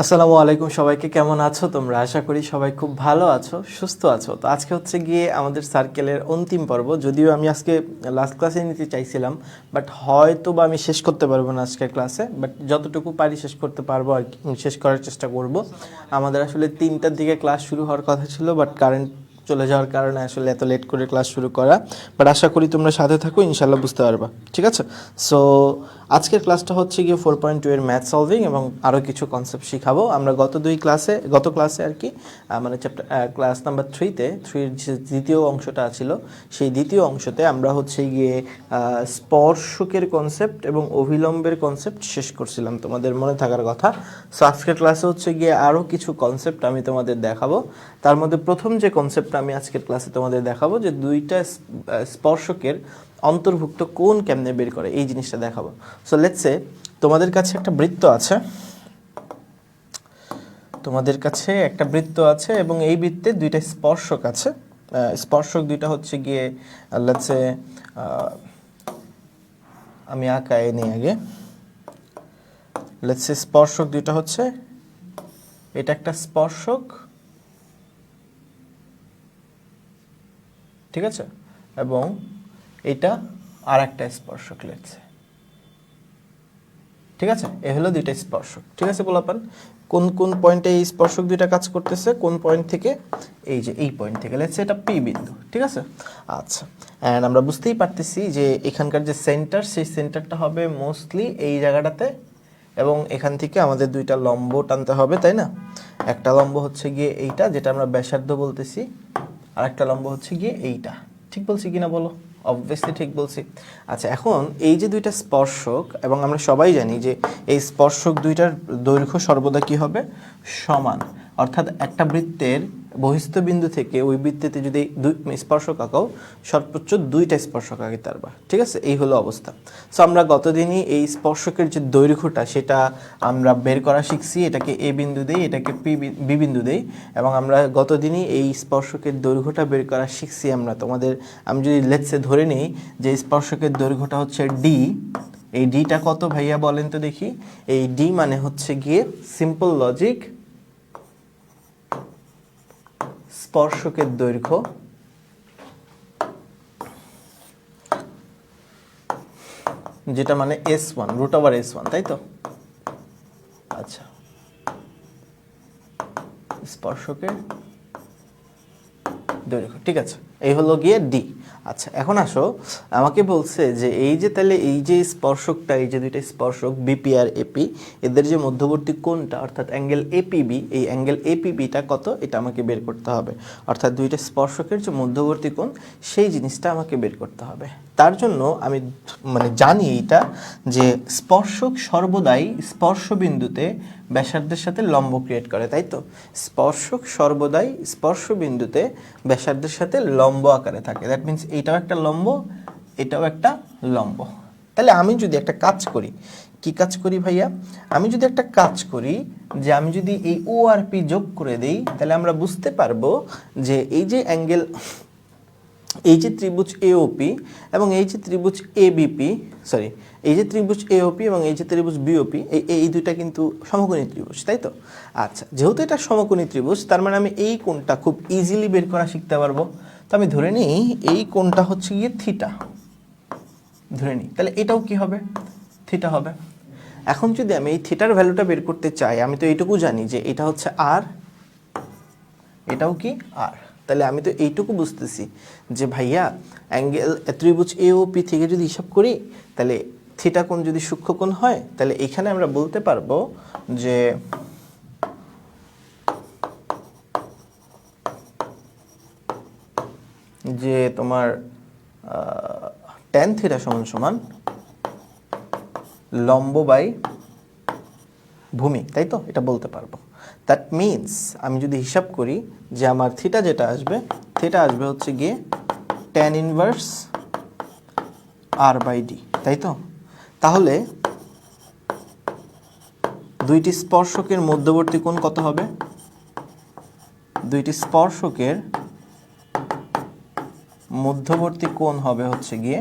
আসসালামু আলাইকুম সবাইকে, কেমন আছো তোমরা? আশা করি সবাই খুব ভালো আছো, সুস্থ আছো। তো আজকে হচ্ছে গিয়ে আমাদের সার্কেলের অন্তিম পর্ব। যদিও আমি আজকে লাস্ট ক্লাসে নিতে চাইছিলাম, বাট হয়তো বা আমি শেষ করতে পারবো না আজকের ক্লাসে, বাট যতটুকু পারি শেষ করতে পারবো আর কি, শেষ করার চেষ্টা করব। আমাদের আসলে 3টার দিকে ক্লাস শুরু হওয়ার কথা ছিল, বাট কারেন্ট চলে যাওয়ার কারণে আসলে এত লেট করে ক্লাস শুরু করা। বাট আশা করি তোমরা সাথে থাকো, ইনশাল্লাহ বুঝতে পারবা। ঠিক আছে? সো আজকের ক্লাসটা হচ্ছে গিয়ে 4.2 এর ম্যাথ সলভিং এবং আরও কিছু কনসেপ্ট শিখাবো। আমরা গত ক্লাসে আর কি, মানে চ্যাপ্টার ক্লাস নাম্বার 3-তে যে দ্বিতীয় অংশটা ছিল, সেই দ্বিতীয় অংশতে আমরা হচ্ছে গিয়ে স্পর্শকের কনসেপ্ট এবং অভিলম্বের কনসেপ্ট শেষ করছিলাম, তোমাদের মনে থাকার কথা। সো আজকের ক্লাসে হচ্ছে গিয়ে আরও কিছু কনসেপ্ট আমি তোমাদের দেখাবো। তার মধ্যে প্রথম যে কনসেপ্টটা আমি আজকের ক্লাসে তোমাদের দেখাবো, যে দুইটা স্পর্শকের অন্তর্ভুক্ত কোণ কেমনে বের করে, এই জিনিসটা দেখাবো। সো লেটস সে তোমাদের কাছে একটা বৃত্ত আছে, এবং এই বৃত্তে দুইটা স্পর্শক আছে। স্পর্শক দুইটা হচ্ছে গিয়ে লেটস সে, আমি আঁকায় নিই আগে। লেটস সে স্পর্শক দুইটা হচ্ছে, এটা একটা স্পর্শক, ঠিক আছে, এবং এটা আর একটা স্পর্শক। লেটস সে, ঠিক আছে, এ হলো দুইটা স্পর্শক। ঠিক আছে পোলাপান, কোন কোন পয়েন্টে এই স্পর্শক দুইটা কাজ করতেছে, কোন পয়েন্ট থেকে? এই যে এই পয়েন্ট থেকে। লেটস সে এটা পি বিন্দু। ঠিক আছে, আচ্ছা। অ্যান্ড আমরা বুঝতেই পারতেছি যে এখানকার যে সেন্টার, সেই সেন্টারটা হবে মোস্টলি এই জায়গাটাতে, এবং এখান থেকে আমাদের দুইটা লম্ব টানতে হবে, তাই না? একটা লম্ব হচ্ছে গিয়ে এইটা, যেটা আমরা ব্যাসার্ধ বলতেছি, আর একটা লম্ব হচ্ছে গিয়ে এইটা। ঠিক বলছি কিনা বলো? অবভিয়াসলি ঠিক বলছি। আচ্ছা, এখন এই যে দুইটা স্পর্শক, এবং আমরা সবাই জানি যে এই স্পর্শক দুইটার দৈর্ঘ্য সর্বদা কি হবে? সমান। অর্থাৎ একটা বৃত্তের বহিস্থ বিন্দু থেকে ওই বৃত্তেতে যদি দুই স্পর্শক আঁকাও, সর্বোচ্চ দুইটা স্পর্শক আঁকাতে পারবা। ঠিক আছে, এই হলো অবস্থা। সো আমরা গতদিনই এই স্পর্শকের যে দৈর্ঘ্যটা, সেটা আমরা বের করা শিখছি। এটাকে এ বিন্দু দেই, এটাকে বি বিন্দু দেই, এবং আমরা গতদিনই এই স্পর্শকের দৈর্ঘ্যটা বের করা শিখছি। আমি যদি লেটসে ধরে নিই যে স্পর্শকের দৈর্ঘ্যটা হচ্ছে ডি, এই ডিটা কত ভাইয়া বলেন তো দেখি? এই ডি মানে হচ্ছে গিয়ে সিম্পল লজিক, স্পর্শকের দৈর্ঘ্য যেটা মানে S1, √S1, তাই তো? আচ্ছা, স্পর্শকের দৈর্ঘ্য, ঠিক আছে, এই হলো গিয়ে ডি। আচ্ছা, এখন আসো, আমাকে বলছে যে তাহলে এই যে স্পর্শকটা, এই যে দুইটা স্পর্শক বিপি আর এপি, এদের যে মধ্যবর্তী কোণটা অর্থাৎ অ্যাঙ্গেল এপিবি, এই অ্যাঙ্গেল এপিবিটা কত, এটা আমাকে বের করতে হবে। অর্থাৎ দুইটা স্পর্শকের যে মধ্যবর্তী কোণ, সেই জিনিসটা আমাকে বের করতে হবে। তার জন্য আমি জানি এইটা, যে স্পর্শক সর্বদাই স্পর্শবিন্দুতে ব্যাসার্ধের সাথে লম্ব ক্রিয়েট করে, তাই তো? স্পর্শক সর্বদাই স্পর্শবিন্দুতে ব্যাসার্ধের সাথে লম্ব আকারে থাকে। দ্যাট মিনস এইটাও একটা লম্ব, এটাও একটা লম্ব। তাহলে আমি যদি একটা কাজ করি, কি কাজ করি ভাইয়া? আমি যদি একটা কাজ করি, যে আমি যদি এই ও আর পি যোগ করে দেই, তাহলে আমরা বুঝতে পারবো যে এই যে অ্যাঙ্গেল, এই যে ত্রিভুজ এওপি এবং এই যে ত্রিভুজ এবিপি, সরি, এই যে ত্রিভুজ এওপি এবং এই যে ত্রিভুজ বিওপি, এই দুইটা কিন্তু সমকোণী ত্রিভুজ, তাই তো? আচ্ছা, যেহেতু এটা সমকোণী ত্রিভুজ, তার মানে আমি এই কোণটা খুব ইজিলি বের করা শিখতে পারবো। তো আমি ধরে নিই এই কোণটা হচ্ছে গিয়ে থিটা, ধরে নিই, তাহলে এটাও কি হবে? থিটা হবে। এখন যদি আমি এই থিটার ভ্যালুটা বের করতে চাই, আমি তো এইটুকু জানি যে এটা হচ্ছে আর, এটাও কি আর। তাহলে আমি তো এইটুকু বুঝতেছি যে ভাইয়া অ্যাঙ্গেল ত্রিভুজ এওপি থেকে যদি হিসাব করি, তাহলে থিটা কোণ যদি সূক্ষ্মকোণ হয়, তাহলে এখানে আমরা বলতে পারবো যে তোমার ট্যান থিটা সমান সমান লম্ব বাই ভূমি, তাই তো? এটা বলতে পারবো। দ্যাট মিনস আমি যদি হিসাব করি যে আমার থিটা যেটা আসবে, থিটা আসবে হচ্ছে গিয়ে tan inverse r by d, তাই তো? তাহলে দুইটি স্পর্শকের মধ্যবর্তী কোণ কত হবে? দুইটি স্পর্শকের মধ্যবর্তী কোণ হবে হচ্ছে গিয়ে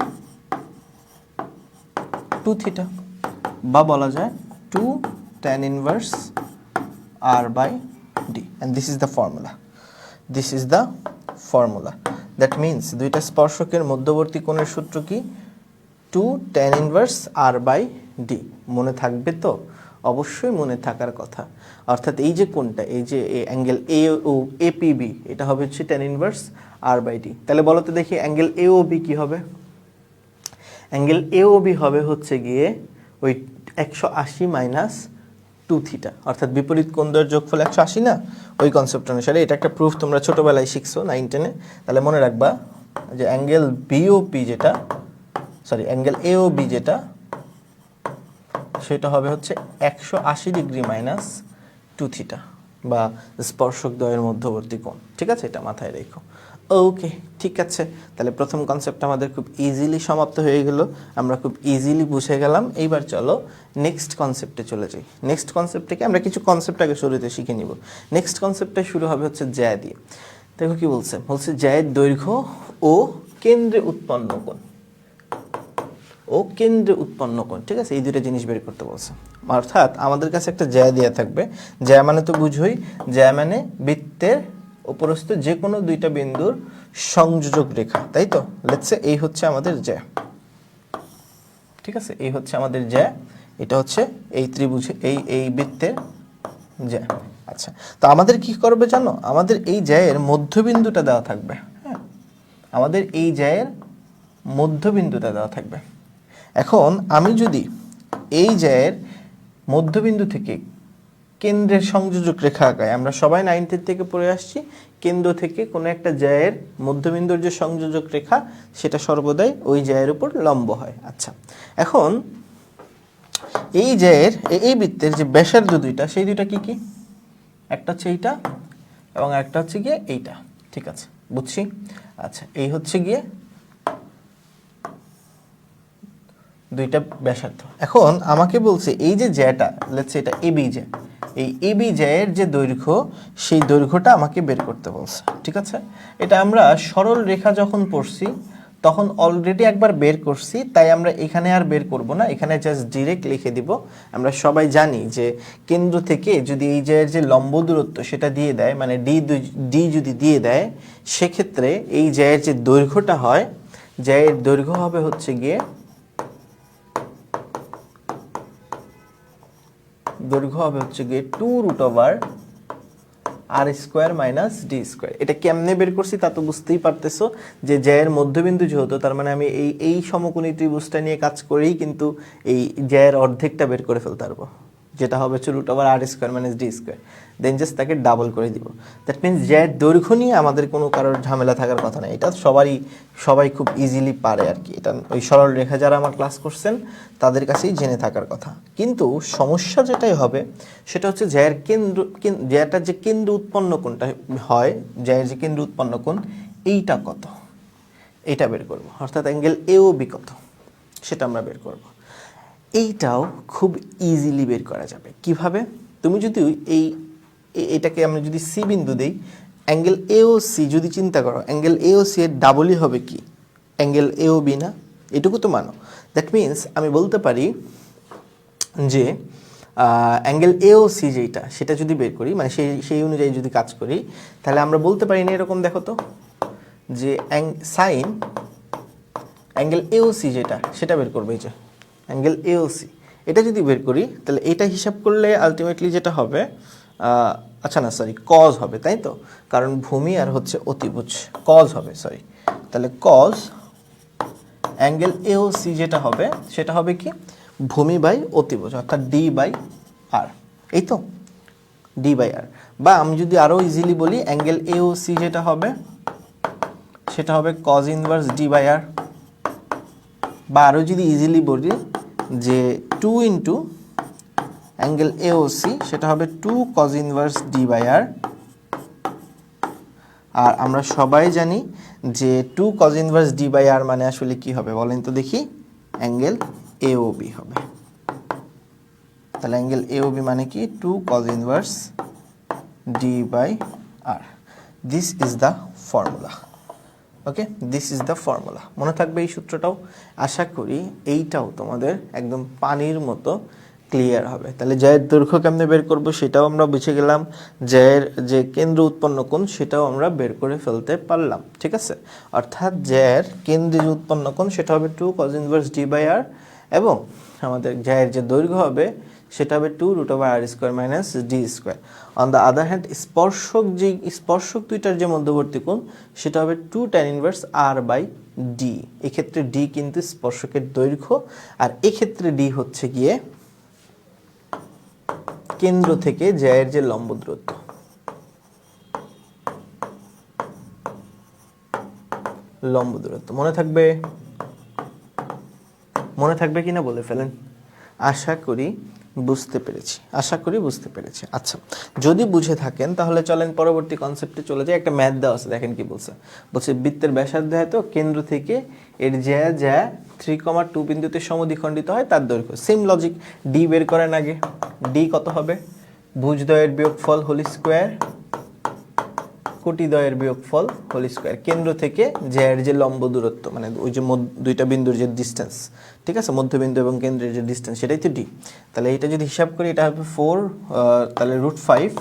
2 থিটা, বা বলা যায় 2 tan inverse r by d, and this is the formula. This is the formula. That means দুইটা স্পর্শকের মধ্যবর্তী কোণের সূত্র কি? 2 tan inverse r by d. মনে থাকবে তো? অবশ্যই মনে থাকার কথা। অর্থাৎ এই যে কোণটা, এই যে অ্যাঙ্গেল APB, এটা হবে হচ্ছে tan inverse r by d। তাহলে বলো তো দেখি অ্যাঙ্গেল AOB কি হবে? অ্যাঙ্গেল AOB হবে হচ্ছে গিয়ে ওই 180 মাইনাস 2 থিটা, অর্থাৎ বিপরীত কোণদ্বয়ের যোগফল 180 না? ওই কনসেপ্ট অনুসারে এটা একটা প্রুফ তোমরা ছোটবেলায় শিখছো 9 10-এ। তাহলে মনে রাখবা যে অ্যাঙ্গেল BOP যেটা, সরি অ্যাঙ্গেল AOB যেটা, সেটা হবে হচ্ছে 180 ডিগ্রি মাইনাস 2 থিটা, বা স্পর্শক দ্বয়ের মধ্যবর্তী কোণ। ঠিক আছে, এটা মাথায় রেখো। ওকে, ঠিক আছে। তাহলে প্রথম কনসেপ্ট আমাদের খুব ইজিলি সমাপ্ত হয়ে গেল, আমরা খুব ইজিলি বুঝে গেলাম। এইবার চলো নেক্সট কনসেপ্টে চলে যাই। নেক্সট কনসেপ্ট থেকে আমরা কিছু কনসেপ্ট আগে শুরুতে শিখে নিব। নেক্সট কনসেপ্টটা শুরু হবে হচ্ছে জ্যা দিয়ে। দেখো কি বলছে, বলছে জ্যায়ের দৈর্ঘ্য ও কেন্দ্রে উৎপন্ন কোণ, ও কেন্দ্রে উৎপন্ন কোণ। ঠিক আছে, এই দুটো জিনিস বের করতে বলছে। অর্থাৎ আমাদের কাছে একটা জ্যা দেয়া থাকবে। জ্যা মানে তো বুঝোই, জ্যা মানে বৃত্তের উপরস্থ যে কোনো দুইটা বিন্দুর সংযোজক রেখা, তাই তো? লেটস সে এই হচ্ছে আমাদের জ্যা। ঠিক আছে, এই হচ্ছে আমাদের জ্যা, এটা হচ্ছে এই ত্রিভুজে এই বৃত্তের জ্যা। আচ্ছা, তো আমাদের কি করবে জানো? আমাদের এই জ্যায়ের মধ্যবিন্দুটা দেওয়া থাকবে। হ্যাঁ, আমাদের এই জ্যায়ের মধ্যবিন্দুটা দেওয়া থাকবে। এখন আমি যদি এই জ্যায়ের মধ্যবিন্দু থেকে কেন্দ্রের সংযোজক রেখা আঁকাই, আমরা সবাই 9 থেকে পড়ে আসছি, কেন্দ্র থেকে কোনো একটা জ্যায়ের মধ্যবিন্দুর যে সংযোজক রেখা, সেটা সর্বদাই ওই জ্যায়ের উপর লম্ব হয়। আচ্ছা, এখন এই জ্যায়ের এই বৃত্তের যে ব্যাসার্ধ দুইটা, সেই দুইটা কি কি? একটা হচ্ছে এইটা এবং একটা হচ্ছে গিয়ে এইটা। ঠিক আছে, বুঝছি। আচ্ছা, এই হচ্ছে গিয়ে দুইটা ব্যাসার্ধ। এখন আমাকে বলছে এই যে জ্যাটা, লেটস সে এটা এবি জ্যা, এই এবি জ্যায়ের যে দৈর্ঘ্য, সেই দৈর্ঘ্যটা আমাকে বের করতে বলছে। ঠিক আছে, এটা আমরা সরল রেখা যখন পড়ছি তখন অলরেডি একবার বের করছি, তাই আমরা এখানে আর বের করব না, এখানে জাস্ট ডিরেক্ট লিখে দিব। আমরা সবাই জানি যে কেন্দ্র থেকে যদি এই জ্যায়ের যে লম্ব দূরত্ব সেটা দিয়ে দেয়, মানে ডি যদি দিয়ে দেয়, সেক্ষেত্রে এই জ্যায়ের যে দৈর্ঘ্যটা হয়, জ্যায়ের দৈর্ঘ্য হবে হচ্ছে গিয়ে, দৈর্ঘ্য হবে হচ্ছে গিয়ে 2√r² মাইনাস d²। এটা কেমনে বের করছি তা তো বুঝতেই পারতেছো, যে জ্যায়ের মধ্যবিন্দু যেহেতু, তার মানে আমি এই সমকোণী ত্রিভুজটা নিয়ে কাজ করেই কিন্তু এই জ্যায়ের অর্ধেকটা বের করে ফেলতে পারবো, যেটা হবে হচ্ছে √r² মাইনাস d²। দেন জাস্ট তাকে ডাবল করে দিব। দ্যাট মিনস জ্যায়ের দৈর্ঘ্য নিয়ে আমাদের কোনো কারোর ঝামেলা থাকার কথা নেই। এটা সবাই খুব ইজিলি পারে আর কি। এটা ওই সরল রেখা যারা আমার ক্লাস করছেন তাদের কাছেই জেনে থাকার কথা। কিন্তু সমস্যা যেটাই হবে সেটা হচ্ছে জ্যাটার যে কেন্দ্র উৎপন্ন কোণটা হয়, জ্যায়ের যে কেন্দ্র উৎপন্ন কোণ, এইটা কত, এইটা বের করব। অর্থাৎ অ্যাঙ্গেল AOB কত, সেটা আমরা বের করব। এইটাও খুব ইজিলি বের করা যাবে। কিভাবে? তুমি যদি এটাকে আমরা যদি সি বিন্দু দেই, অ্যাঙ্গেল AOC যদি চিন্তা করো, অ্যাঙ্গেল AOC এর ডাবলই হবে কি? অ্যাঙ্গেল AOB না? এটুকু তো মানো। দ্যাট মিনস আমি বলতে পারি যে অ্যাঙ্গেল AOC যেটা, সেটা যদি বের করি, মানে সেই অনুযায়ী যদি কাজ করি, তাহলে আমরা বলতে পারি না এরকম, দেখো তো, যে সাইন অ্যাঙ্গেল AOC যেটা, সেটা বের করবে। এই যে অ্যাঙ্গেল AOC, এটা যদি বের করি, তাহলে এটা হিসাব করলে আলটিমেটলি যেটা হবে, আচ্ছা না সরি, কজ হবে, তাই তো? কারণ ভূমি আর হচ্ছে অতিভুজ, কজ হবে, সরি। তাহলে কজ অ্যাঙ্গেল AOC যেটা হবে, সেটা হবে কি? ভূমি বাই অতিভুজ, অর্থাৎ D/R। এই তো, D/R। বা আমি যদি আরও ইজিলি বলি, অ্যাঙ্গেল AOC যেটা হবে, সেটা হবে কজ ইনভার্স D/R। বা আরও যদি ইজিলি বলি যে 2 ইন্টু অ্যাঙ্গেল AOC, সেটা হবে 2 কজ ইনভার্স D/R। আর আমরা সবাই জানি যে 2 কজ ইনভার্স D/R মানে আসলে কি হবে বলেন তো দেখি? অ্যাঙ্গেল AOB হবে। তাহলে অ্যাঙ্গেল AOB মানে কি? 2 cos inverse D/R। This is the formula. Okay, this is the formula. মনে থাকবে এই সূত্রটাও। আশা করি এইটাও তোমাদের একদম পানির মতো ক্লিয়ার হবে। তাহলে জ্যায়ের দৈর্ঘ্য কেমনে বের করব সেটাও আমরা বুঝে গেলাম, জ্যায়ের যে কেন্দ্র উৎপন্ন কোণ সেটাও আমরা বের করে ফেলতে পারলাম, ঠিক আছে। অর্থাৎ জ্যায়ের কেন্দ্রে যে উৎপন্ন কোণ সেটা হবে 2 cos inverse d by r, এবং আমাদের জ্যায়ের যে দৈর্ঘ্য হবে সেটা হবে 2 √r² minus d square. On the other hand স্পর্শক দুইটার যে মধ্যবর্তী কোণ সেটা হবে 2 tan inverse r by d। এক্ষেত্রে d কিন্তু স্পর্শকের দৈর্ঘ্য, আর এক্ষেত্রে d হচ্ছে গিয়ে কেন্দ্র থেকে জ্যায়ের যে লম্ব দূরত্ব। মনে থাকবে কিনা বলে ফেলেন। আশা করি বুঝতে পেরেছি। আচ্ছা, যদি বুঝে থাকেন তাহলে চলেন পরবর্তী কনসেপ্টে চলে যাই। একটা ম্যাথ দেওয়া আছে, দেখেন কি বলছে। বৃত্তের ব্যাসার্ধ এত, কেন্দ্র থেকে এর জ্যা 3,2 বিন্দুতে সমদ্বিখণ্ডিত হয়, তার দৈর্ঘ্য। সেম লজিক, ডি বের করেন আগে। ডি কত হবে? ভুজদ্বয়ের বিয়োগফল হোল স্কোয়ার, কোটিদ্বয়ের বিয়োগফল হোল স্কোয়ার। কেন্দ্র থেকে জ্যায়ের যে লম্ব দূরত্ব, মানে ওই যে দুইটা বিন্দুর যে ডিস্টেন্স, ঠিক আছে, মধ্যবিন্দু এবং কেন্দ্রের যে ডিস্টেন্স, সেটাই তো ডি। তাহলে এটা যদি হিসাব করি এটা হবে 4, তাহলে √5,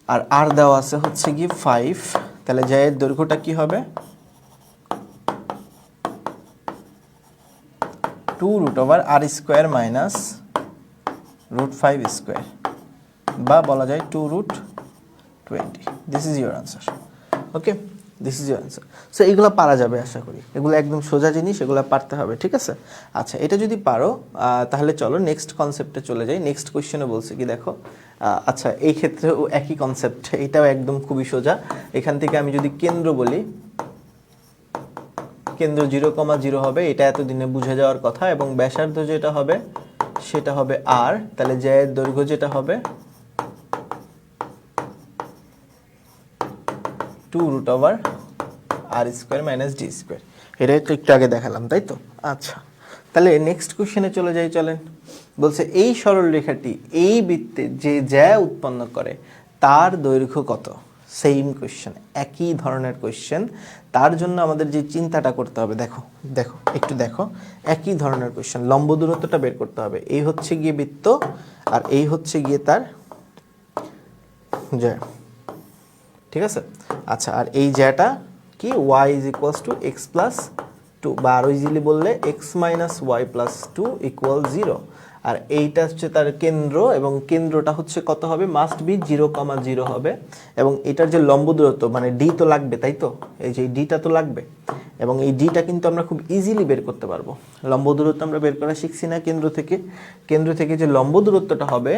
আর আর দেওয়া আছে হচ্ছে কি 5। তাহলে জ্যায়ের দৈর্ঘ্যটা কি হবে? 2 √r² মাইনাস √5 স্কোয়ার, বা বলা যায় 2√20। This is your answer. Okay, this is your answer. So এগুলো পারা যাবে আশা করি, এগুলো একদম সোজা জিনিস, এগুলো পারতে হবে, ঠিক আছে। আচ্ছা, এটা যদি পারো তাহলে চলো নেক্সট কনসেপ্টে চলে যাই। নেক্সট কোয়েশ্চেনে বলছে কি দেখো, আচ্ছা এই ক্ষেত্রেও একই কনসেপ্ট, এটাও একদম খুবই সোজা। এখান থেকে আমি যদি কেন্দ্র বলি, কেন্দ্র 0,0 হবে, এটা এতদিনে বুঝে যাওয়ার কথা, এবং ব্যাসার্ধ যেটা হবে সেটা হবে r। তাহলে জ্যায়ের দৈর্ঘ্য যেটা হবে 2 √r² মাইনাস d স্কোয়ার। এটাই তো একটু আগে দেখালাম, তাই তো? আচ্ছা, তাহলে নেক্সট কোশ্চেনে চলে যাই, চলেন। বলছে এই সরল রেখাটি এই বৃত্তে যে জ্যা উৎপন্ন করে তার দৈর্ঘ্য কত? সেম কোশ্চেন, একই ধরনের কোশ্চেন। তার জন্য আমাদের যে চিন্তাটা করতে হবে, দেখো একটু দেখো, একই ধরনের কোশ্চেন। লম্ব দূরত্বটা বের করতে হবে। এই হচ্ছে গিয়ে বৃত্ত, আর এই হচ্ছে গিয়ে তার জ্যা, ঠিক আছে। আচ্ছা, আর এই জ্যাটা কি? y = x + 2, বা আরো ইজিলি বললে x - y + 2 = 0। আর এইটা হচ্ছে তার কেন্দ্র, এবং কেন্দ্রটা হচ্ছে কত হবে? মাস্ট বি 0,0 হবে। এবং এটার যে লম্ব দূরত্ব, মানে ডি তো লাগবে, তাই তো? এই যে ডিটা তো লাগবে, এবং এই ডিটা কিন্তু আমরা খুব ইজিলি বের করতে পারবো। লম্ব দূরত্ব আমরা বের করা শিখছি না কেন্দ্র থেকে যে লম্ব দূরত্বটা হবে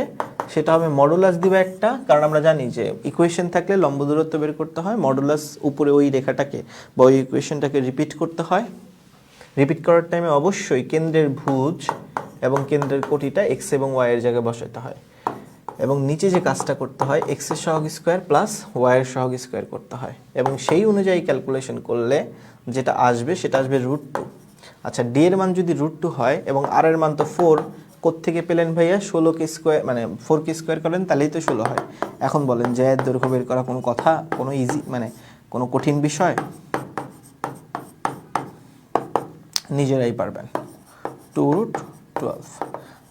সেটা হবে মডুলাস দিবা একটা, কারণ আমরা জানি যে ইকুয়েশন থাকলে লম্ব দূরত্ব বের করতে হয়, মডুলাস উপরে ওই রেখাটাকে বা ওই ইকুয়েশনটাকে রিপিট করতে হয়। রিপিট করার টাইমে অবশ্যই কেন্দ্রের ভুজ এবং কেন্দ্রের কোটিটা এক্স এবং ওয়াই এর জায়গায় বসাতে হয়, এবং নিচে যে কাজটা করতে হয় x এর সহগ স্কোয়ার প্লাস y এর সহগ স্কোয়ার করতে হয়, এবং সেই অনুযায়ী ক্যালকুলেশন করলে যেটা আসবে সেটা আসবে √2। আচ্ছা, d এর মান যদি √2 হয় এবং r এর মান তো 4, কোত্থেকে পেলেন ভাইয়া? 16 কে স্কোয়ার, মানে 4 কে স্কোয়ার করেন তাহলেই তো 16 হয়। এখন বলেন জ্যায়ের দৈর্ঘ্য বের করা কোনো কথা, কোনো ইজি, মানে কোনো কঠিন বিষয়? নিজেরাই পারবেন। 2√12।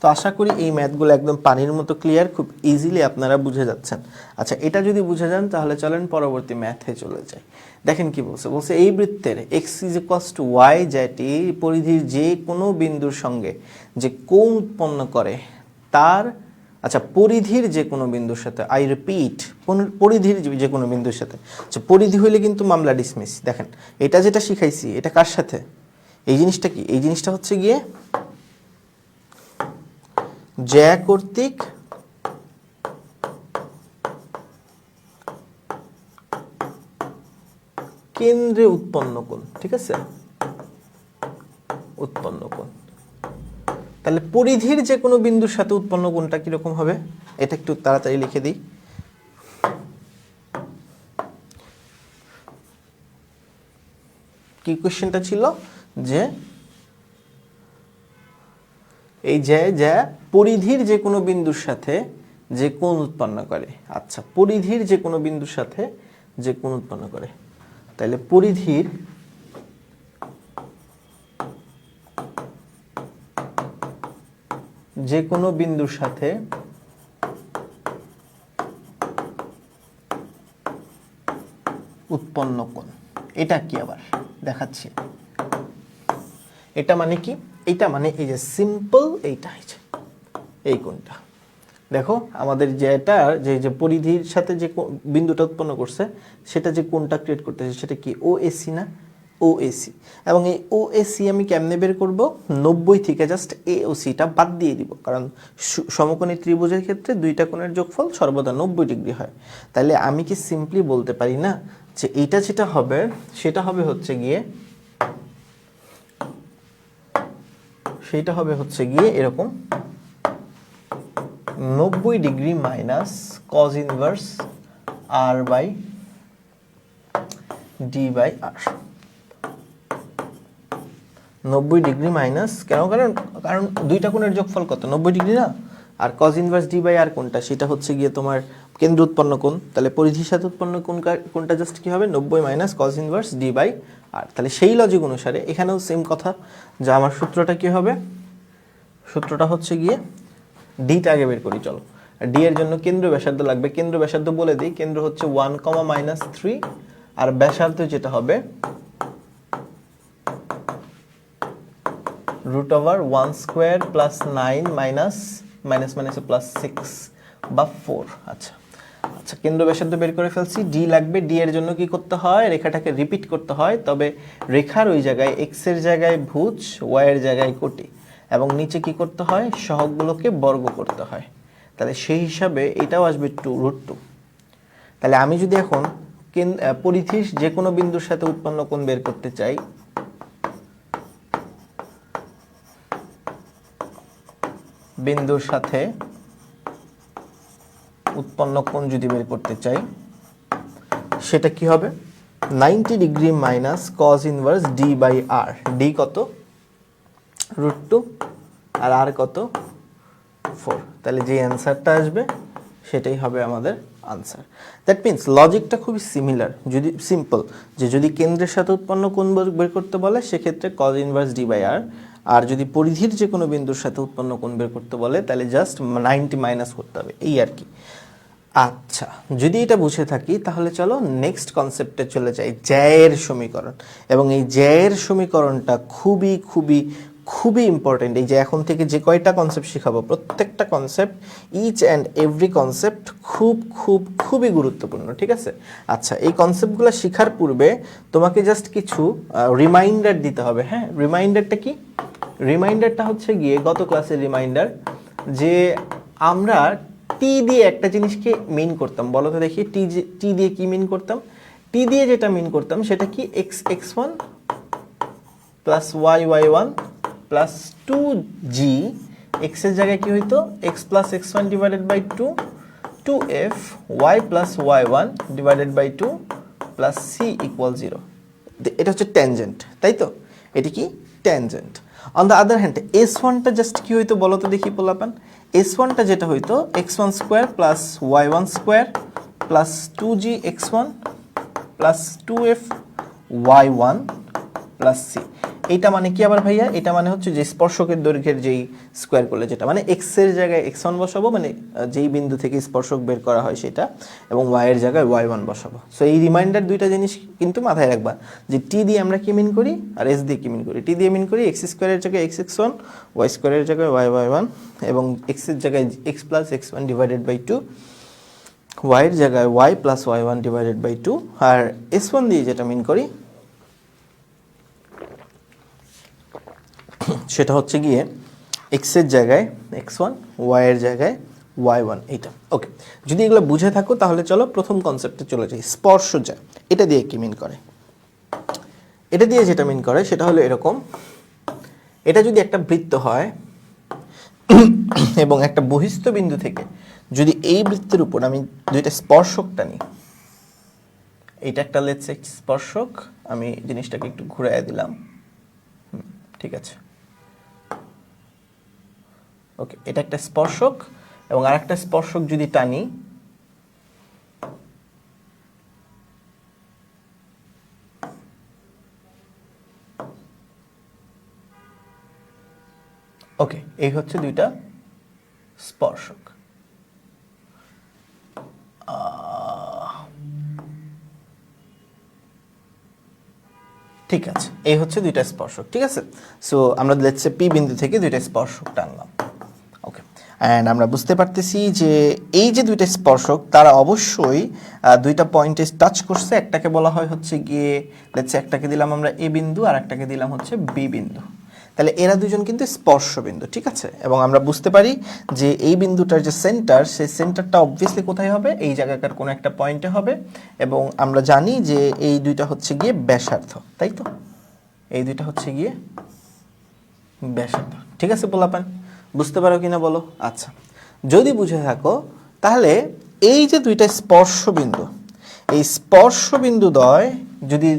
তো আশা করি এই ম্যাথগুলো একদম পানির মতো ক্লিয়ার, খুব ইজিলি আপনারা বুঝে যাচ্ছেন। আচ্ছা, এটা যদি বুঝে যান তাহলে চলেন পরবর্তী ম্যাথে চলে যাই। দেখেন কি বলছে এই বৃত্তের x = y যেটি পরিধির যে কোনো বিন্দুর সঙ্গে যে কোণ উৎপন্ন করে তার, আচ্ছা পরিধির যে কোনো বিন্দুর সাথে, আই রিপিট, পরিধির যে কোনো বিন্দুর সাথে। আচ্ছা, পরিধি হইলে কিন্তু মামলা ডিসমিস। দেখেন এটা যেটা শিখাইছি এটা কার সাথে? এই জিনিসটা কি? এই জিনিসটা হচ্ছে গিয়ে জ্যা কর্তৃক কেন্দ্রে উৎপন্ন কোণ, ঠিক আছে, উৎপন্ন কোণ। তাহলে পরিধির যে কোনো বিন্দুর সাথে উৎপন্ন কোণটা কিরকম হবে? এটা একটু তাড়াতাড়ি লিখে দিই। কি কোশ্চেনটা ছিল? যে এই জ্যা পরিধির যে কোনো বিন্দুর সাথে যে কোণ উৎপন্ন করে। আচ্ছা, পরিধির যে কোনো বিন্দুর সাথে যে কোণ উৎপন্ন করে, তাহলে পরিধির যে কোনো বিন্দুর সাথে উৎপন্ন কোণ। এটা কি আবার দেখাচ্ছি। এটা মানে কি? এটা মানে এই যে সিম্পল এইটা, এই কোণটা দেখো আমাদের যেটা যে পরিধির সাথে যে বিন্দুটা উৎপন্ন করছে সেটা যে কোণটা ক্রিয়েট করতেছে সেটা কি ওএসি না? ওএসি। এবং এই ওএসি আমি কেমনে বের করব? 90 থেকে জাস্ট এওসিটা বাদ দিয়ে দিব, কারণ সমকোণী ত্রিভুজের ক্ষেত্রে দুইটা কোণের যোগফল সর্বদা 90 ডিগ্রি হয়। তাহলে আমি কি সিম্পলি বলতে পারি না যে এইটা যেটা হবে সেটা হবে হচ্ছে গিয়ে এরকম 90 degree minus cos inverse r by d by r. 90 degree minus কেন? কারণ দুইটা কোণের যোগফল কত? 90 ডিগ্রি না? আর cos inverse d by r কোনটা? সেটা হচ্ছে গিয়ে তোমার কেন্দ্র উৎপন্ন কোণ। তাহলে পরিধির সাথে উৎপন্ন কোণটা জাস্ট কি হবে? 90 minus cos inverse d by r. তাহলে সেই লজিক অনুসারে এখানেও সেম কথা, যে আমার সূত্রটা কি হবে? সূত্রটা হচ্ছে গিয়ে ডিটা আগে বের করি চলো। ডি এর জন্য কেন্দ্র ব্যাসার্ধ লাগবে। কেন্দ্র ব্যাসার্ধ বলে দিই, কেন্দ্র হচ্ছে 1, - 3 আর ব্যাসার্ধ যেটা হবে √1² + 9 মাইনাস +6 বা 4। আচ্ছা, কেন্দ্র ব্যাসার্ধ বের করে ফেলছি। ডি লাগবে। ডি এর জন্য কি করতে হয়? রেখাটাকে রিপিট করতে হয়, তবে রেখার ওই জায়গায় এক্স এর জায়গায় ভুজ, ওয়াই এর জায়গায় কোটি, এবং নিচে কি করতে হয়? সহগগুলোকে বর্গ করতে হয়। তাহলে সেই হিসাবে এটাও আসবে √2। তাহলে আমি যদি এখন পরিধির যে কোনো বিন্দুর সাথে উৎপন্ন কোণ বের করতে চাই, বিন্দুর সাথে উৎপন্ন কোণ যদি বের করতে চাই সেটা কি হবে? 90 degree minus cos inverse d by r. D কত? √2 আর আর কত? 4। তাহলে যে অ্যান্সারটা আসবে সেটাই হবে আমাদের আনসার। দ্যাট মিনস লজিকটা খুবই সিমিলার, যদি সিম্পল, যে যদি কেন্দ্রের সাথে উৎপন্ন কোণ বের করতে বলে সেক্ষেত্রে কজ ইনভার্স ডি বাই আর, আর যদি পরিধির যে কোনো বিন্দুর সাথে উৎপন্ন কোণ বের করতে বলে তাহলে জাস্ট 90 মাইনাস করতে হবে, এই আর কি। আচ্ছা, যদি এটা বুঝে থাকি তাহলে চলো নেক্সট কনসেপ্টে চলে যাই, জ্যায়ের সমীকরণ। এবং এই জ্যায়ের সমীকরণটা খুবই খুবই খুবই ইম্পর্টেন্ট। এই যে এখন থেকে যে কয়টা কনসেপ্ট শেখাবো, প্রত্যেকটা concept, each and every concept খুবই গুরুত্বপূর্ণ, ঠিক আছে? আচ্ছা, এই কনসেপ্টগুলো শেখার পূর্বে তোমাকে জাস্ট কিছু রিমাইন্ডার দিতে হবে। হ্যাঁ, রিমাইন্ডারটা কি? রিমাইন্ডারটা হচ্ছে গিয়ে গত ক্লাসের রিমাইন্ডার, যে আমরা টি দিয়ে একটা জিনিসকে মিন করতাম। বলো তো দেখি, টি দিয়ে কি মিন করতাম? টি দিয়ে যেটা মিন করতাম সেটা কি? x1 plus y1 plus 2g। X এর জায়গায় কি হইতো? x plus x1 divided by 2, 2f y plus y1 divided by 2 plus c equal 0। এটা হচ্ছে ট্যানজেন্ট, তাই তো? এটি কি? Tangent. On the other hand s1টা জাস্ট কি হইতো বলো তো দেখি পোলাপান? s1টা যেটা হইতো x1² plus y1² plus 2g x1 plus 2f y1 plus c। এইটা মানে কি আবার ভাইয়া? এটা মানে হচ্ছে যে স্পর্শকের দৈর্ঘ্যের যেই স্কোয়ার করলে যেটা, মানে এক্স এর জায়গায় x1 বসাবো, মানে যেই বিন্দু থেকে স্পর্শক বের করা হয় সেটা, এবং y এর জায়গায় y1 বসাবো। সো এই রিমাইন্ডার দুইটা জিনিস কিন্তু মাথায় রাখবা, যে টি দিয়ে আমরা কি মিন করি আর এস দিয়ে কি মিন করি। টি দিয়ে মিন করি x² এর জায়গায় x1, y² এর জায়গায় y1, এবং x এর জায়গায় x plus x1 divided by 2, y এর জায়গায় y plus y1 divided by 2, আর s1 দিয়ে যেটা মিন করি সেটা হচ্ছে গিয়ে x এর জায়গায় x1, y এর জায়গায় y1, এইটা। ওকে, যদি এগুলো বুঝে থাকো তাহলে চলো প্রথম কনসেপ্টে চলে যাই, স্পর্শজ্যা। এটা দিয়ে কি মিন করে? এটা দিয়ে যেটা মিন করে সেটা হলো এরকম, এটা যদি একটা বৃত্ত হয় এবং একটা বহিস্থ বিন্দু থেকে যদি এই বৃত্তের উপর আমি দুইটা স্পর্শক টানি, এটা একটা লেটস স্পর্শক, আমি জিনিসটাকে একটু ঘুরাইয়া দিলাম, ঠিক আছে। ওকে, এটা একটা স্পর্শক, এবং আরেকটা স্পর্শক যদি টানি, ওকে, এই হচ্ছে দুইটা স্পর্শক। ঠিক আছে, এই হচ্ছে দুইটা স্পর্শক। ঠিক আছে, সো আমরা লেটস সে পি বিন্দু থেকে দুইটা স্পর্শক টানলাম। ওকে, অ্যান্ড আমরা বুঝতে পারতেছি যে এই যে দুইটা স্পর্শক তারা অবশ্যই দুইটা পয়েন্টে টাচ করছে। একটাকে বলা হয় হচ্ছে গিয়ে লেটস সে একটাকে দিলাম আমরা এ বিন্দু আর একটাকে দিলাম হচ্ছে বি বিন্দু। তাহলে এরা দুজন কিন্তু স্পর্শ বিন্দু। ঠিক আছে, এবং আমরা বুঝতে পারি যে এই বিন্দুটার যে সেন্টার, সেই সেন্টারটা অবভিয়াসলি কোথায় হবে, এই জায়গাকার কোনো একটা পয়েন্টে হবে। এবং আমরা জানি যে এই দুইটা হচ্ছে গিয়ে ব্যাসার্ধ, তাই তো? এই দুইটা হচ্ছে গিয়ে ব্যাসার্ধ। ঠিক আছে পোলাপান, বুঝতে পারো কিনা বলো? আচ্ছা, যদি বুঝে থাকো তাহলে এই যে দুইটা স্পর্শ বিন্দু, এই স্পর্শ বিন্দু দ্বয় যদি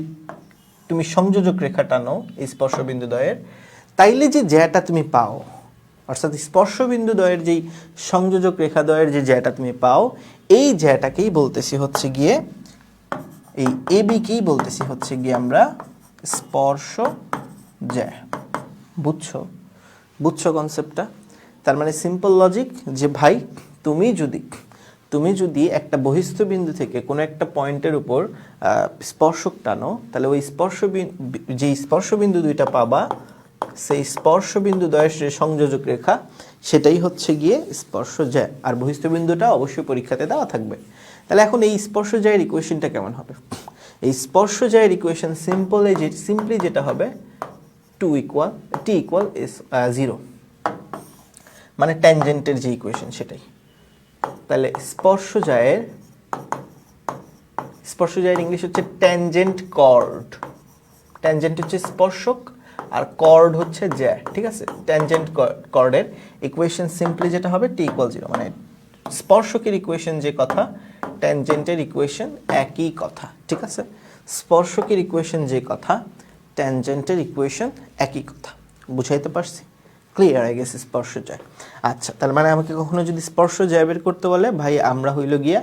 তুমি সংযোজক রেখা টানো এই স্পর্শ বিন্দু দ্বয়ের, তাইলে যে জ্যাটা তুমি পাও, অর্থাৎ স্পর্শ বিন্দু দ্বয়ের যেই সংযোজক রেখা দ্বয়ের যে জ্যাটা তুমি পাও, এই জ্যাটাকেই বলতেছি হচ্ছে গিয়ে, এই এ বিকেই বলতেছি হচ্ছে গিয়ে আমরা স্পর্শ জ্যা। বুঝছো? বুঝছো কনসেপ্টটা? তার মানে সিম্পল লজিক যে ভাই তুমি যদি একটা বহিস্থ বিন্দু থেকে কোনো একটা পয়েন্টের উপর স্পর্শক টানো, তাহলে ওই যেই স্পর্শ বিন্দু দুইটা পাবা, সেই স্পর্শ বিন্দু দ্বয়ের যে সংযোজক রেখা, সেটাই হচ্ছে গিয়ে স্পর্শ জ্যা। আর বহিস্থ বিন্দুটা অবশ্যই পরীক্ষাতে দেওয়া থাকবে। তাহলে এখন এই স্পর্শ জ্যায়ের ইকুয়েশনটা কেমন হবে? এই স্পর্শ জ্যায়ের ইকুয়েশন সিম্পলি যেটা হবে t ইকুয়াল is 0, মানে ট্যানজেন্টের যে ইকুয়েশন সেটাই। তাহলে স্পর্শ জ্যায়ের ইংলিশ হচ্ছে ট্যানজেন্ট কর্ড। ট্যানজেন্ট হচ্ছে স্পর্শক আর কর্ড হচ্ছে জ্যা। ঠিক আছে, ট্যানজেন্ট কর্ডের ইকুয়েশন সিম্পলি যেটা হবে t ইকুয়াল 0, মানে স্পর্শকের ইকুয়েশন যে কথা, ট্যানজেন্টের ইকুয়েশন একই কথা। ঠিক আছে, স্পর্শকের ইকুয়েশন যে কথা, ট্যানজেন্টের ইকুয়েশন একই কথা। বুঝাইতে পারছি? ক্লিয়ার হয়ে গেছে স্পর্শ জ্যা। আচ্ছা, তার মানে আমাকে কখনো যদি স্পর্শ জ্যা বের করতে বলে, ভাই আমরা হইল গিয়া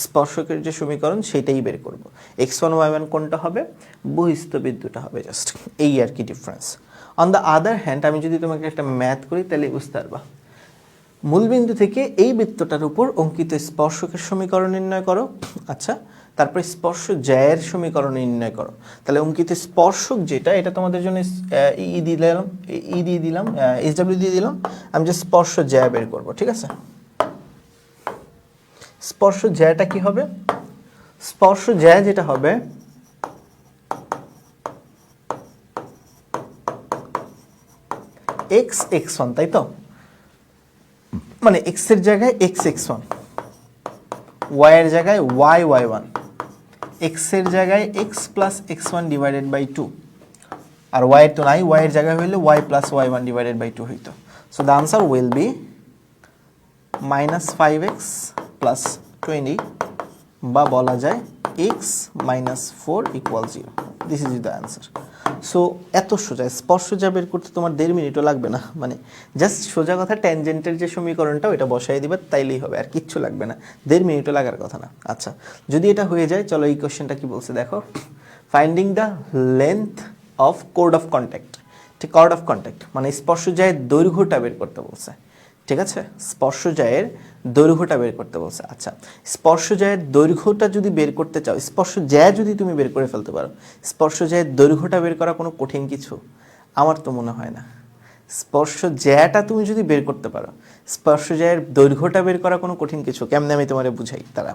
স্পর্শকের যে সমীকরণ সেটাই বের করব। x1 y1 কোনটা হবে? বহিস্থ বিন্দুটা হবে, জাস্ট এই আর কি difference. On the other hand, আমি যদি তোমাকে একটা ম্যাথ করি তাহলে বুঝতে পারবা। মূলবিন্দু থেকে এই বৃত্তটার উপর অঙ্কিত স্পর্শকের সমীকরণ নির্ণয় করো। আচ্ছা, তারপরে স্পর্শ জ্যায়ের সমীকরণ নির্ণয় করো। তাহলে অঙ্কিত স্পর্শক যেটা, এটা তোমাদের জন্য দিয়ে দিলাম SW দিয়ে দিলাম। আমি যে স্পর্শ জ্যা বের করব। ঠিক আছে, স্পর্শ জ্যাটা কি হবে? স্পর্শ জ্যা যেটা হবে, x1, তাই তো? মানে x এর জায়গায় x1, y এর জায়গায় y1, x এর জায়গায় x plus x1 divided by 2, আর y এর তো নাই, y এর জায়গায় হইলে y plus y1 divided by 2 হইতো। So the answer will be -5x plus 20, বা বলা যায় x minus 4 equal 0. This is the answer. So এত সোজা, স্পর্শ জ্যা বের করতে তোমার 1.5 মিনিটও লাগবে না। মানে জাস্ট সোজা কথা, ট্যানজেন্টের যে সমীকরণটা ওইটা বসাই দিবে, তাইলেই হবে, আর কিচ্ছু লাগবে না। 1.5 মিনিটও লাগার কথা না। আচ্ছা, যদি এটা হয়ে যায়, চলো এই কোশ্চেনটা কি বলছে দেখো। ফাইন্ডিং দ্য লেন্থ অফ কোড অফ কন্ট্যাক্ট। ঠিক, কর্ড অফ কন্ট্যাক্ট মানে স্পর্শ জ্যায়ের দৈর্ঘ্যটা বের করতে বলছে। ঠিক আছে, স্পর্শ জ্যায়ের দৈর্ঘ্যটা বের করতে বলছে। আচ্ছা, স্পর্শ জ্যায়ের দৈর্ঘ্যটা যদি বের করতে চাও, স্পর্শ জ্যা যদি তুমি বের করে ফেলতে পারো, স্পর্শ জ্যায়ের দৈর্ঘ্যটা বের করা কোনো কঠিন কিছু আমার তো মনে হয় না। স্পর্শ জ্যাটা তুমি যদি বের করতে পারো, স্পর্শ জ্যায়ের দৈর্ঘ্যটা বের করা কোনো কঠিন কিছু। কেমনে আমি তোমারে বুঝাই, তারা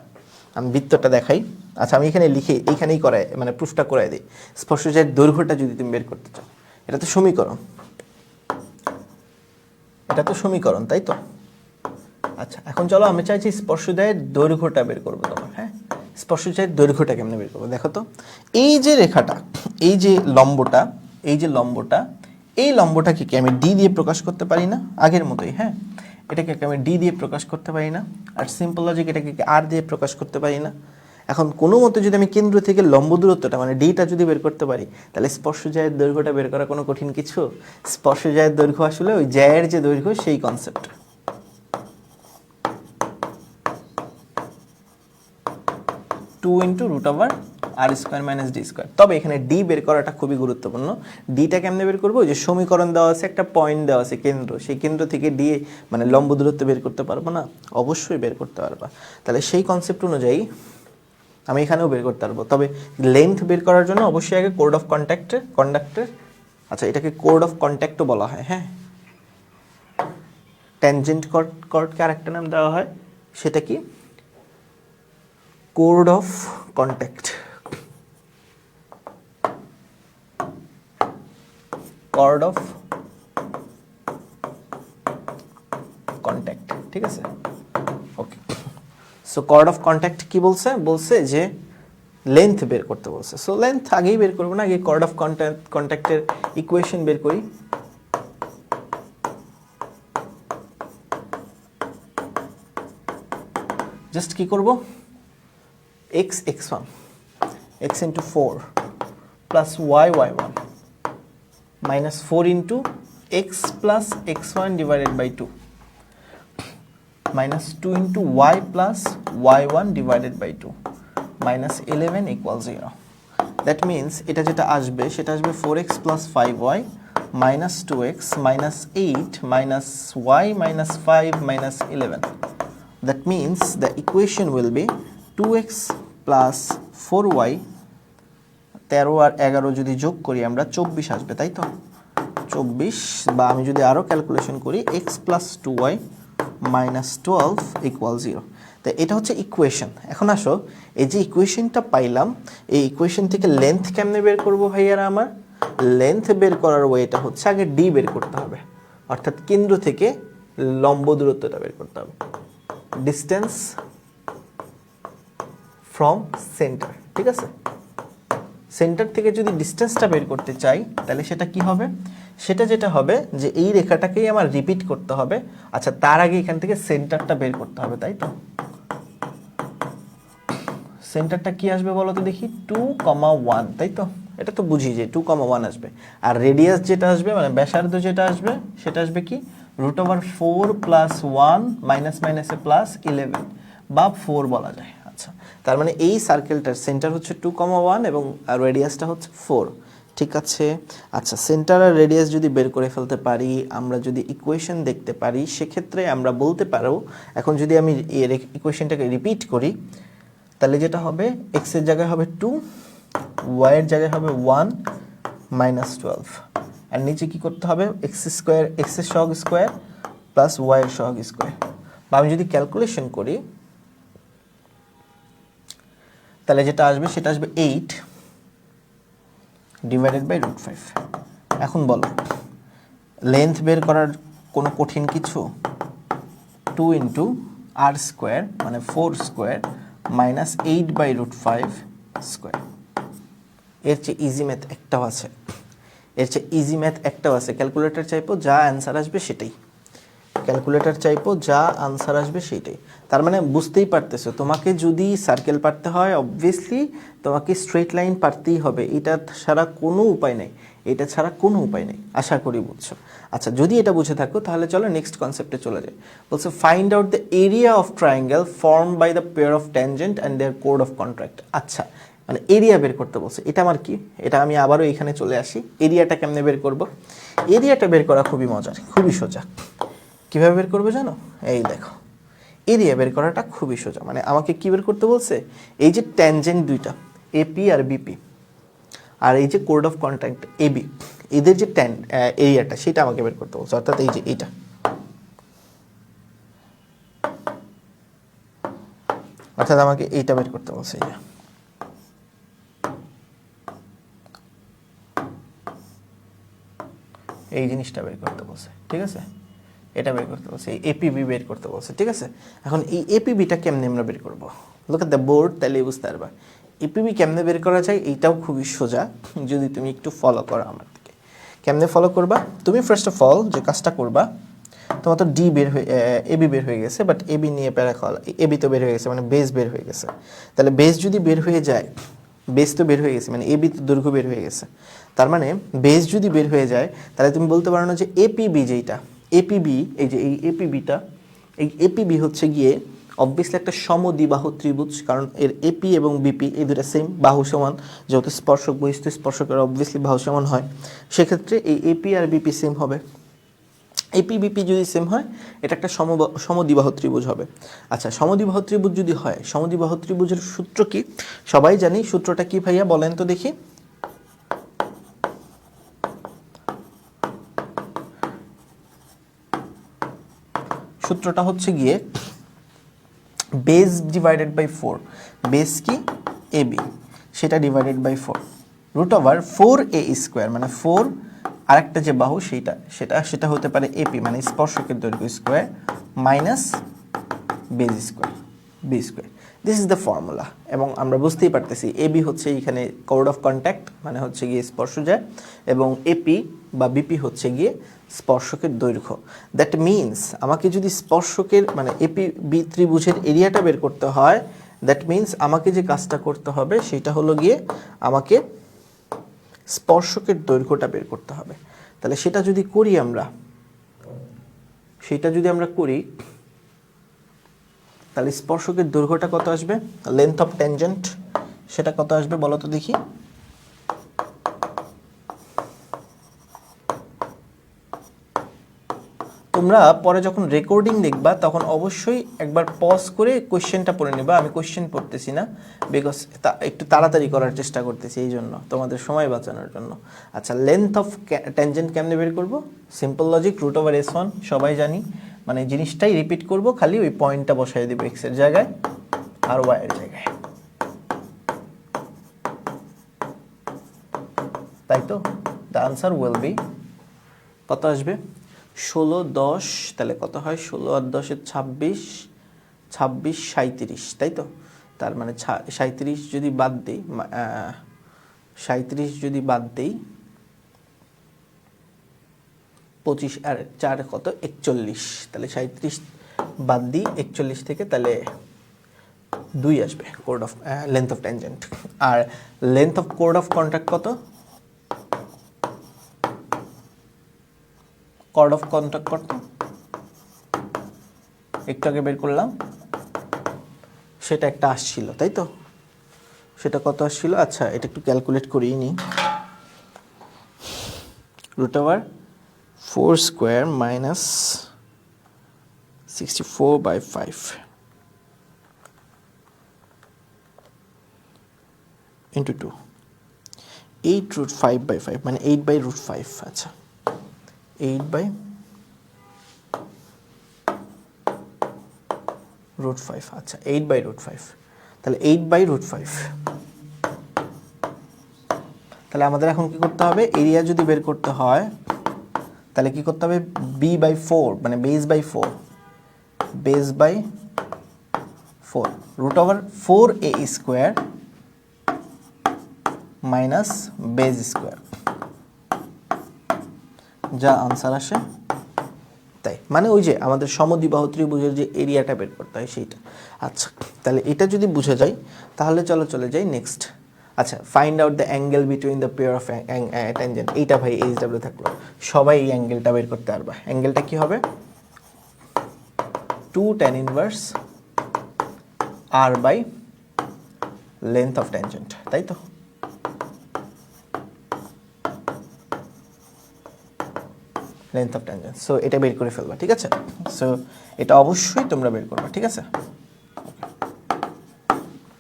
আমি বৃত্তটা দেখাই। আচ্ছা, আমি এখানে লিখে এইখানেই করাই, মানে প্রুফটা করাই দিই। স্পর্শ জ্যায়ের দৈর্ঘ্যটা যদি তুমি বের করতে চাও, এটা তো সমীকরণ, এটা তো সমীকরণ, তাই তো? আচ্ছা, এখন চলো আমি চাইছি স্পর্শ জ্যায়ের দৈর্ঘ্যটা বের করবো তোমার। হ্যাঁ, স্পর্শ জ্যায়ের দৈর্ঘ্যটা কেমনে বের করবো দেখো তো। এই যে রেখাটা, এই যে লম্বটা, এই লম্বটাকে কি আমি ডি দিয়ে প্রকাশ করতে পারি না? আগের মতোই, হ্যাঁ, এটাকে আমি ডি দিয়ে প্রকাশ করতে পারি না? আর সিম্পল লজিক, এটাকে আর দিয়ে প্রকাশ করতে পারি না? এখন কোনো মতে যদি আমি কেন্দ্র থেকে লম্ব দূরত্বটা মানে ডিটা যদি বের করতে পারি, তাহলে স্পর্শ জ্যায়ের দৈর্ঘ্যটা বের করা কোনো কঠিন কিছু? স্পর্শ জ্যায়ের দৈর্ঘ্য আসলে ওই জ্যায়ের যে দৈর্ঘ্য সেই কনসেপ্ট। 2 × √r², আর স্কোয়ার মাইনাস ডি স্কোয়ার। তবে এখানে ডি বের করাটা খুবই গুরুত্বপূর্ণ। ডিটা কেমনে বের করবো? যে সমীকরণ দেওয়া আছে, একটা পয়েন্ট দেওয়া আছে কেন্দ্র, সেই কেন্দ্র থেকে ডি মানে লম্ব দূরত্ব বের করতে পারবো না? অবশ্যই বের করতে পারবা। তাহলে সেই কনসেপ্ট অনুযায়ী আমি এখানেও বের করতে পারবো। তবে লেন্থ বের করার জন্য অবশ্যই আগে কোড অফ কন্ডাক্টের আচ্ছা এটাকে কোড অফ কন্ট্যাক্টও বলা হয়, হ্যাঁ। ট্যানজেন্ট কর্ডকে আরেকটা নাম দেওয়া হয়, সেটা কি? কোড of contact. Chord of contact, ঠিক আছে, okay. So chord of contact কি বলছে? বলছে যে লেন্থ বের করতে বলছে। সো লেন্থ আগেই বের করবো না, আগে কর্ড অফ কন্ট্যাক্টের ইকুয়েশন বের করি। জাস্ট কি করব? x1 x into 4 plus y1 minus 4 into x plus x1 divided by 2 minus 2 into y plus y1 divided by 2 minus 11 equals 0. That means এটা যেটা আসবে সেটা আসবে 4x plus 5y minus 2x minus 8 minus y minus 5 minus 11. That means the equation will be 2x plus 4y 13 আর 11 যদি যোগ করি আমরা 24 আসবে, তাই তো? 24, বা আমি যদি আরও ক্যালকুলেশন করি x plus 2y minus 12 equals 0. তো এটা হচ্ছে ইকুয়েশন। এখন আসো, এই যে ইকুয়েশনটা পাইলাম, এই ইকুয়েশন থেকে লেন্থ কেমনে বের করবো ভাইয়ারা? আমার লেন্থ বের করার ওয়েটা হচ্ছে আগে ডি বের করতে হবে, অর্থাৎ কেন্দ্র থেকে লম্ব দূরত্বটা বের করতে হবে, ডিস্টেন্স ফ্রম সেন্টার, ঠিক আছে? সেন্টার থেকে যদি ডিস্টেন্সটা বের করতে চাই তাহলে সেটা কি হবে? সেটা যেটা হবে যে এই রেখাটাকেই আমার রিপিট করতে হবে। আচ্ছা, তার আগে এখান থেকে সেন্টারটা বের করতে হবে, তাই তো? সেন্টারটা কি আসবে বলো তো দেখি? 2,1, তাই তো? এটা তো বুঝি যে 2,1 আসবে। আর রেডিয়াস যেটা আসবে মানে ব্যাসার্ধ যেটা আসবে সেটা আসবে কি? √4 প্লাস 1 মাইনাস মাইনাসে প্লাস 11 বা 4 বলা যায়। আচ্ছা, তার মানে এই সার্কেলটার সেন্টার হচ্ছে 2,1 এবং রেডিয়াসটা হচ্ছে 4, ঠিক আছে? আচ্ছা, সেন্টার আর রেডিয়াস যদি বের করে ফেলতে পারি, আমরা যদি ইকুয়েশন দেখতে পারি, সেক্ষেত্রে আমরা বলতে পারবো, এখন যদি আমি এর ইকুয়েশনটাকে রিপিট করি তাহলে যেটা হবে x এর জায়গায় হবে 2, y এর জায়গায় হবে 1 মাইনাস 12, আর নিচে কি করতে হবে? x এর সহগ স্কোয়ার প্লাস y এর সহগ স্কোয়ার। বা আমি যদি ক্যালকুলেশন করি তাহলে যেটা আসবে সেটা আসবে 8 ডিভাইডেড বাই √5। এখন বলো, লেন্থ বের করার কোনো কঠিন কিছু? 2 ইন্টু আর স্কোয়ার মানে 4 স্কোয়ার মাইনাস 8 বাই √5 স্কোয়ার। এর চেয়ে ইজি ম্যাথ একটাও আছে, এর চেয়ে ইজি ম্যাথ একটাও আছে। ক্যালকুলেটর চাইবো, যা অ্যান্সার আসবে সেটাই। ক্যালকুলেটর চাইবো, যা আনসার আসবে সেইটাই। তার মানে বুঝতেই পারতেছো, তোমাকে যদি সার্কেল পারতে হয় অবভিয়াসলি তোমাকে স্ট্রেট লাইন পারতেই হবে, এটা ছাড়া কোনো উপায় নেই, এটা ছাড়া কোনো উপায় নেই। আশা করি বুঝছো। আচ্ছা, যদি এটা বুঝে থাকো তাহলে চলো নেক্সট কনসেপ্টে চলে যাই। বলছে find out the area of triangle form by the pair of tangent and their কোড অফ কন্ট্রাক্ট। আচ্ছা, মানে এরিয়া বের করতে বলছে। এটা আমার কি? এটা আমি আবারও এখানে চলে আসি। এরিয়াটা কেমনে বের করব? এরিয়াটা বের করা খুবই মজার, খুবই সোজা। কিভাবে বের করবে জানো? এই দেখো, এরিয়া বের করাটা খুবই সোজা। মানে আমাকে কি বের করতে বলছে? এই যে ট্যানজেন্ট দুইটা এপি আর বিপি, আর এই যে কোড অফ কন্ট্রাক্ট এবি, এদের যে এরিয়াটা সেটা আমাকে বের করতে বলছে, অর্থাৎ এই যে এইটা। অর্থাৎ আমাকে এইটা বের করতে বলছে, এই জিনিসটা বের করতে বলছে, ঠিক আছে? এটা বের করতে বলছে, এই এপিবি বের করতে বলছে, ঠিক আছে? এখন এই এপিবিটা কেমনে আমরা বের করবো? লুক এট দ্য বোর্ড, তাহলে বুঝতে পারবা এপিবি কেমনে বের করা যায়। এইটাও খুবই সোজা যদি তুমি একটু ফলো করো আমার দিকে। কেমনে ফলো করবা? তুমি ফার্স্ট অফ অল যে কাজটা করবা, তোমার তো ডি বের হয়ে এবি বের হয়ে গেছে, বাট এবি নিয়ে প্যারাখল, এবি তো বের হয়ে গেছে, মানে বেস বের হয়ে গেছে। তাহলে বেস যদি বের হয়ে যায়, বেস তো বের হয়ে গেছে, মানে এবি তো দৈর্ঘ্য বের হয়ে গেছে, তার মানে বেস যদি বের হয়ে যায় তাহলে তুমি বলতে পারো না যে এপিবি যেইটা, এপিবি এই যে এই এপিবিটা, এই এপিবি হচ্ছে গিয়ে অবভিয়াসলি একটা সমদ্বিবাহু ত্রিভুজ, কারণ এর এপি এবং বিপি এই দুটো সেম, বাহু সমান, যেহেতু স্পর্শক বহিস্থ স্পর্শকের অবভিয়াসলি বাহু সমান হয়, সেক্ষেত্রে এই এপি আর বিপি সেম হবে। এপি বিপি যদি সেম হয় এটা একটা সমদ্বিবাহু ত্রিভুজ হবে। আচ্ছা, সমদ্বিবাহু ত্রিভুজ যদি হয়, সমদ্বিবাহু ত্রিভুজের সূত্র কি সবাই জানি, সূত্রটা কি ভাইয়া বলেন তো দেখি? সূত্রটা হচ্ছে গিয়ে বেস ডিভাইডেড বাই 4, বেস কি এবি, সেটা divided by 4 root over 4a square, মানে 4 আরেকটা যে বাহু সেটা হতে পারে এপি মানে স্পর্শকের দৈর্ঘ্য square minus base square B square. This is the formula. এবং আমরা বুঝতেই পারতেছি এবি হচ্ছে এখানে কোড অফ কন্ট্যাক্ট, মানে হচ্ছে গিয়ে স্পর্শজার, এবং এপি বা বিপি হচ্ছে গিয়ে স্পর্শকের দৈর্ঘ্য। দ্যাট মিনস আমাকে যদি স্পর্শকের মানে এপি বি ত্রিভুজের এরিয়াটা বের করতে হয়, দ্যাট মিনস আমাকে যে কাজটা করতে হবে সেটা হলো গিয়ে আমাকে স্পর্শকের দৈর্ঘ্যটা বের করতে হবে। তাহলে সেটা যদি আমরা করি তাহলে স্পর্শকের দৈর্ঘ্যটা কত আসবে, লেন্থ অফ ট্যানজেন্ট সেটা কত আসবে বলো তো দেখি? তোমরা পরে যখন রেকর্ডিং দেখবা তখন অবশ্যই একবার পজ করে কোশ্চেনটা পড়ে নেবা। আমি কোশ্চেন পড়তেছি না, বিকজ একটু তাড়াতাড়ি করার চেষ্টা করতেছি, এই জন্য তোমাদের সময় বাঁচানোর জন্য। আচ্ছা, লেন্থ অফ ট্যানজেন্ট কেমনে বের করবো? Simple logic, root over S1 সবাই জানি, মানে জিনিসটাই রিপিট করব, খালি ওই পয়েন্টটা বসাই দেবো এক্স এর জায়গায় আর ওয়াই এর জায়গায়, তাই তো? দ্য আনসার উইল বি কত আসবে? 16 10, তাহলে কত হয়? 16 আর 10 26, 26 37, তাই তো? তার মানে 37 যদি বাদ দিই, 37 যদি বাদ দিই, 25 আর 4 কত? 41, তাহলে 37 বাদ দিই 41 থেকে, তাহলে 2 আসবে কোড অফ লেন্থ অফ ট্যানজেন্ট। আর লেন্থ অফ কোড অফ কন্ট্যাক্ট কত? কর্ড অফ কন্ট্যাক্ট কত? একটু আগে বের করলাম, সেটা একটা আসছিল, তাই তো? সেটা কত আসছিল? আচ্ছা, এটা একটু ক্যালকুলেট করিয়ে নিই। Root over 4 square minus 64/5 into 2, 8√5/5 মানে 8/√5। আচ্ছা, 8/√5, আচ্ছা 8/√5, তাহলে 8/√5। তাহলে আমাদের এখন কি করতে হবে? এরিয়া যদি বের করতে হয় তাহলে কি করতে হবে? b/4 মানে base by 4, base by 4 root over 4a square minus base square, যা আনসার আসে তাই। মানে ওই যে আমাদের সমদ্বিবাহু ত্রিভুজের যে এরিয়াটা বের করতে হয় সেইটা। আচ্ছা, তাহলে এটা যদি বুঝে যায় তাহলে চলে যাই নেক্সট। আচ্ছা, find out the angle between the pair of tangent. এইটা ভাই এইচডব্লিউ থাকলো, সবাই এই অ্যাঙ্গেলটা বের করতে পারবা। অ্যাঙ্গেলটা কি হবে? 2 tan inverse r by length of tangent, তাই তো? Length of tangent. সো এটা বের করে ফেলবা, ঠিক আছে? সো এটা অবশ্যই তোমরা বের করবা, ঠিক আছে?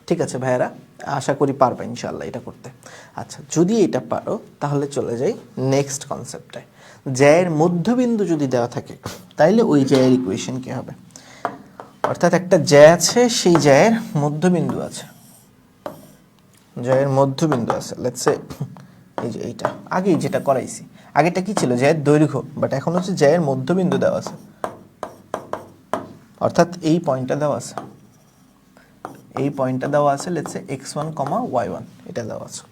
ঠিক আছে ভাইয়ারা, আশা করি পারবা ইনশাআল্লাহ এটা করতে। আচ্ছা, যদি এটা পারো তাহলে চলে যাই নেক্সট কনসেপ্টে। জ্যায়ের মধ্যবিন্দু যদি দেওয়া থাকে তাইলে ওই জ্যায়ের ইকুয়েশন কি হবে? অর্থাৎ একটা জ্যা আছে, সেই জ্যায়ের মধ্যবিন্দু আছে, জ্যায়ের মধ্যবিন্দু আছে, লেটস সে এই যে এইটা, আগেই যেটা করাইছি, আগেটা কি ছিল? জ্যায়ের দৈর্ঘ্য, বাট এখন হচ্ছে জ্যায়ের মধ্যবিন্দু দেওয়া আছে, অর্থাৎ এই পয়েন্টটা দেওয়া আছে, এই পয়েন্টটা দেওয়া আছে, লেটস সে x1, y1 এটা দেওয়া আছে।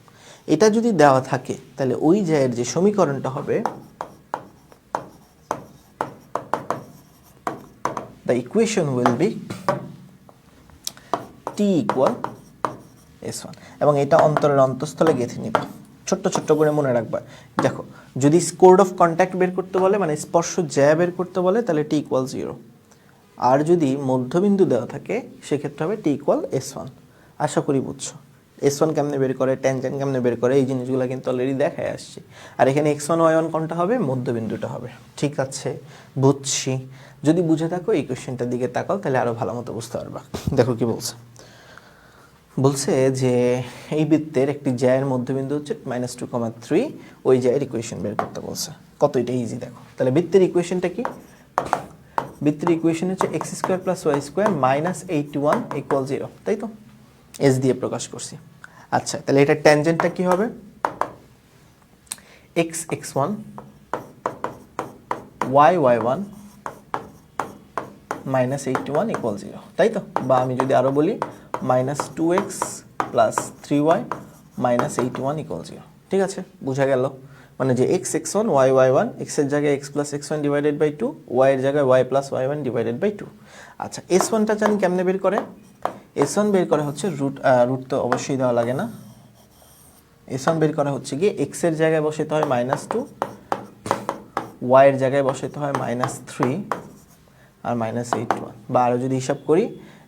এটা যদি দেওয়া থাকে তাহলে ওই জ্যায়ের যে সমীকরণটা হবে, the equation will be t equal s1, এবং এটা অন্তরের অন্তঃস্থলে গেঁথে নিবা, ছোট্ট ছোট্ট করে মনে রাখবা। দেখো, যদি কোড অফ কন্ট্যাক্ট বের করতে বলে, মানে স্পর্শ জ্যা বের করতে বলে, তাহলে t equal 0, আর যদি মধ্যবিন্দু দেওয়া থাকে সেক্ষেত্রে হবে টি ইকুয়াল S1। আশা করি বুঝছো। S1 কেমনে বের করে, ট্যানজেন্ট কেমনে বের করে, এই জিনিসগুলো কিন্তু অলরেডি দেখায় আসছি। আর এখানে x1 y1 কোনটা হবে, মধ্যবিন্দুটা হবে। ঠিক আছে, বুঝছি। যদি বুঝে থাকো এই কোশ্চেনটার দিকে তাকাও, তাহলে আরো ভালো মতো বুঝতে পারবা। দেখো কি বলছে। বলছে যে এই বৃত্তের একটি জ্যায়ের মধ্যবিন্দু হচ্ছে -2,3, ওই জ্যায়ের ইকুয়েশন বের করতে বলছে। কত এটা ইজি দেখো। তাহলে বৃত্তের ইকুয়েশনটা কি? বৃত্তের ইকুয়েশন হচ্ছে x² + y² - 81 = 0, তাই তো? s দিয়ে প্রকাশ করছি। আচ্ছা, তাহলে এটা ট্যানজেন্টটা কি হবে? x(x1) y(y1) - 81 = 0, তাই তো? বা আমি যদি আরো বলি -2x + 3y - 81 = 0। ঠিক আছে, বোঝা গেল? মানে যে x(x1) y(y1), x এর জায়গায় x + x1 / 2, y এর জায়গায় y + y1 / 2। আচ্ছা, s1 টা জানি কেমনে বের করে? s1 বের করা হচ্ছে রুট তো অবশ্যই দেওয়া লাগে না। s1 বের করা হচ্ছে গিয়ে x এর জায়গায় বসাতে হয় -2, y এর জায়গায় বসাতে হয় -3 আর -81। বা আরো যদি হিসাব করি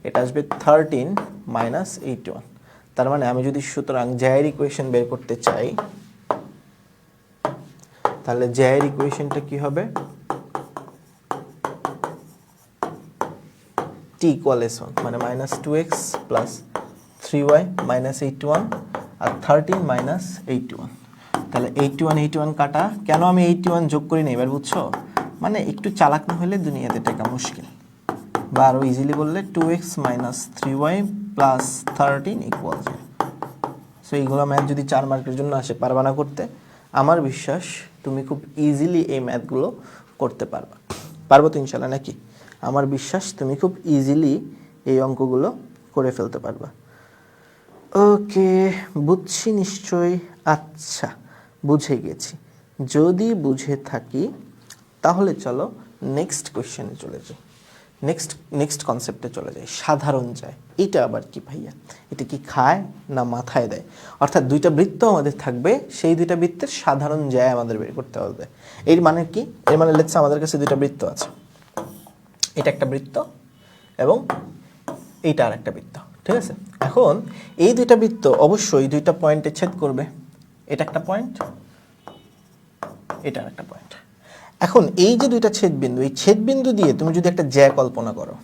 এটা আসবে 13 - 81। তার মানে আমি যদি সুতরাং জ্যায়ের ইকুয়েশন বের করতে চাই, তাহলে জ্যায়ের ইকুয়েশনটা কি হবে? t = s1, মানে -2x + 3y - 81 আর 13 - 81। তাহলে 81 কাটা। কেন আমি 81 যোগ করি না এবার বুঝছো? মানে একটু চালাক না হলে দুনিয়াতে টেকা মুশকিল। বা আরো ইজিলি বললে 2x - 3y + 13 = 0। সো এইগুলো ম্যাথ যদি 4 মার্কের জন্য আসে, পারবা না করতে? আমার বিশ্বাস তুমি খুব ইজিলি এই ম্যাথগুলো করতে পারবা। পারবো তো ইনশাল্লাহ, নাকি? আমার বিশ্বাস তুমি খুব ইজিলি এই অঙ্কগুলো করে ফেলতে পারবা। ওকে, বুঝছি নিশ্চয়ই। আচ্ছা, বুঝে গেছি। যদি বুঝে থাকি তাহলে চলো নেক্সট কোশ্চেনে চলে যাই। নেক্সট কনসেপ্টে চলে যাই। সাধারণ জ্যায়, এটা আবার কি ভাইয়া? এটা কি খায় না মাথায় দেয়? অর্থাৎ দুইটা বৃত্ত আমাদের থাকবে, সেই দুইটা বৃত্তের সাধারণ জ্যায় আমাদের বের করতে হবে। এর মানে কি? এর মানে লেটস আমাদের কাছে দুইটা বৃত্ত আছে। এটা একটা বৃত্ত এবং এইটা আর একটা বৃত্ত। ঠিক আছে, এখন এই দুইটা বৃত্ত অবশ্যই দুইটা পয়েন্টে ছেদ করবে। এটা একটা পয়েন্ট, এটা আর একটা পয়েন্ট। এখন এই যে দুইটা ছেদবিন্দু, এই ছেদবিন্দু দিয়ে তুমি যদি একটা জ্যা কল্পনা করো,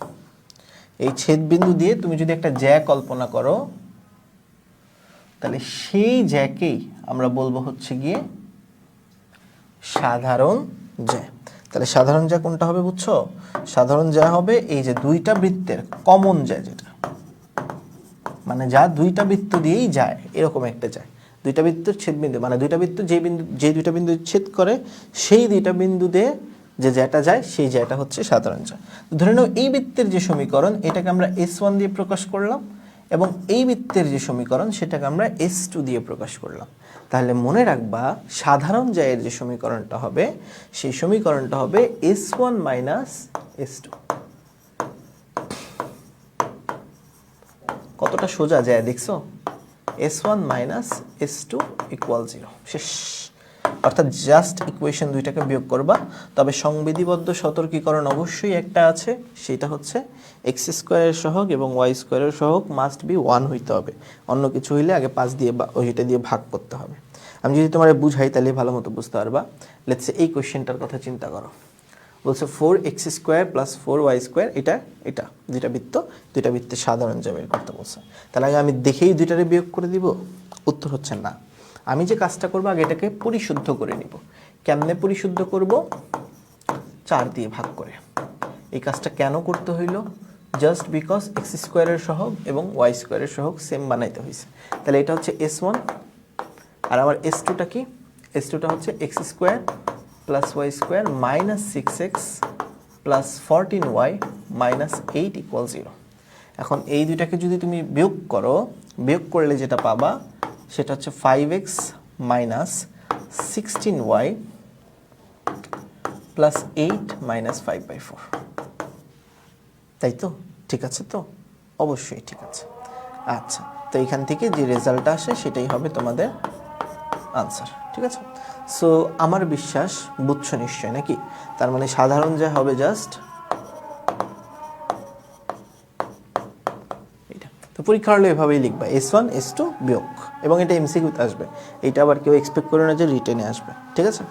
এই ছেদবিন্দু দিয়ে তুমি যদি একটা জ্যা কল্পনা করো, তাহলে সেই জ্যাকেই আমরা বলবো হচ্ছে গিয়ে সাধারণ জ্যা। তাহলে সাধারণ জ্যা কোনটা হবে বুঝছো? সাধারণ জ্যা হবে এই যে দুইটা বৃত্তের কমন জ্যা, যেটা মানে যা দুইটা বৃত্ত দিয়েই যায়, এরকম একটা যায়। দুইটা বৃত্তের ছেদবিন্দু মানে দুইটা বৃত্ত যে দুইটা বিন্দু ছেদ করে, সেই দুইটা বিন্দু দিয়ে যে জ্যাটা যায়, সেই জ্যাটা হচ্ছে সাধারণ জ্যা। ধরে নাও এই বৃত্তের যে সমীকরণ, এটাকে আমরা S1 দিয়ে প্রকাশ করলাম, এবং এই বৃত্তের যে সমীকরণ, সেটাকে আমরা S2 দিয়ে প্রকাশ করলাম। তাহলে মনে রাখবা, সাধারণ জ্যায়ের যে সমীকরণটা হবে, সেই সমীকরণটা হবে S1 - S2। কতটা সোজা যায় দেখছো? S1 - S2 = 0। শেষ। অর্থাৎ জাস্ট ইকুয়েশন দুইটাকে বিয়োগ করবা। তবে সংবিধিবদ্ধ সতর্কীকরণ অবশ্যই একটা আছে, সেটা হচ্ছে x² এর সহগ এবং y² এর সহগ মাস্ট বি 1 হইতে হবে। অন্য কিছু হইলে আগে 5 দিয়ে বা ওইটা দিয়ে ভাগ করতে হবে। আমি যদি তোমারে বুঝাই তাহলে ভালো মতো বুঝতে পারবা। লেটস সে এই কোশ্চেনটার কথা চিন্তা করো। বলছে 4x² + 4y², এটা দুইটা বৃত্তের সাধারণ জ্যা বের করতে বলছে। তাহলে আগে আমি দেখেই দুইটারে বিয়োগ করে দিব? উত্তর হচ্ছে না। আমি যে কাজটা করবো, আগে এটাকে পরিশুদ্ধ করে নিব। কেমনে পরিশুদ্ধ করব? 4 দিয়ে ভাগ করে। এই কাজটা কেন করতে হইল? জাস্ট বিকজ x² এর সহগ এবং y² এর সহগ সেম বানাইতে হয়েছে। তাহলে এটা হচ্ছে S1, আর আমার S2টা কি? S2টা হচ্ছে x² + y² - 6x + 14y - 8 = 0। এখন এই দুইটাকে যদি তুমি বিয়োগ করো, বিয়োগ করলে যেটা পাবা সেটা হচ্ছে 5x - 16y + 8 - 5/4। তাই তো? ঠিক আছে তো? অবশ্যই ঠিক আছে। আচ্ছা, তো এখান থেকে যে রেজাল্টটা আসে সেটাই হবে তোমাদের আনসার। ঠিক আছে? সো আমার বিশ্বাস বুঝছো নিশ্চয়, নাকি? তার মানে সাধারণ যা হবে জাস্ট পরীক্ষা হলে এভাবেই লিখবা S1 S2 বিয়োগ, এবং এটা এমসিকিউতে আসবে, এটা আবার কেউ এক্সপেক্ট করে না যে রিটেনে আসবে, ঠিক আছে।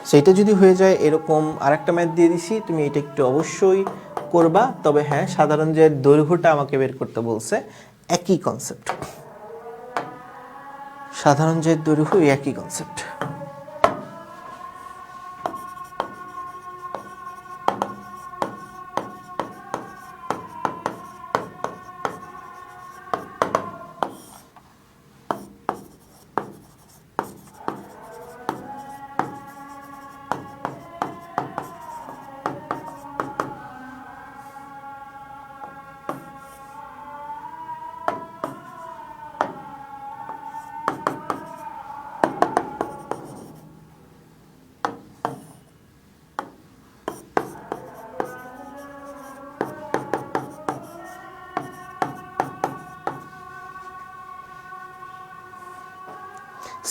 সেইটা যদি হয়ে যায় এরকম আরেকটা ম্যাথ দিয়ে দিছি, তুমি এটা একটু অবশ্যই করবা। তবে হ্যাঁ, সাধারণ যে দৈর্ঘ্যটা আমাকে বের করতে বলছে, একই কনসেপ্ট, সাধারণ যে দৈর্ঘ্য একই কনসেপ্ট।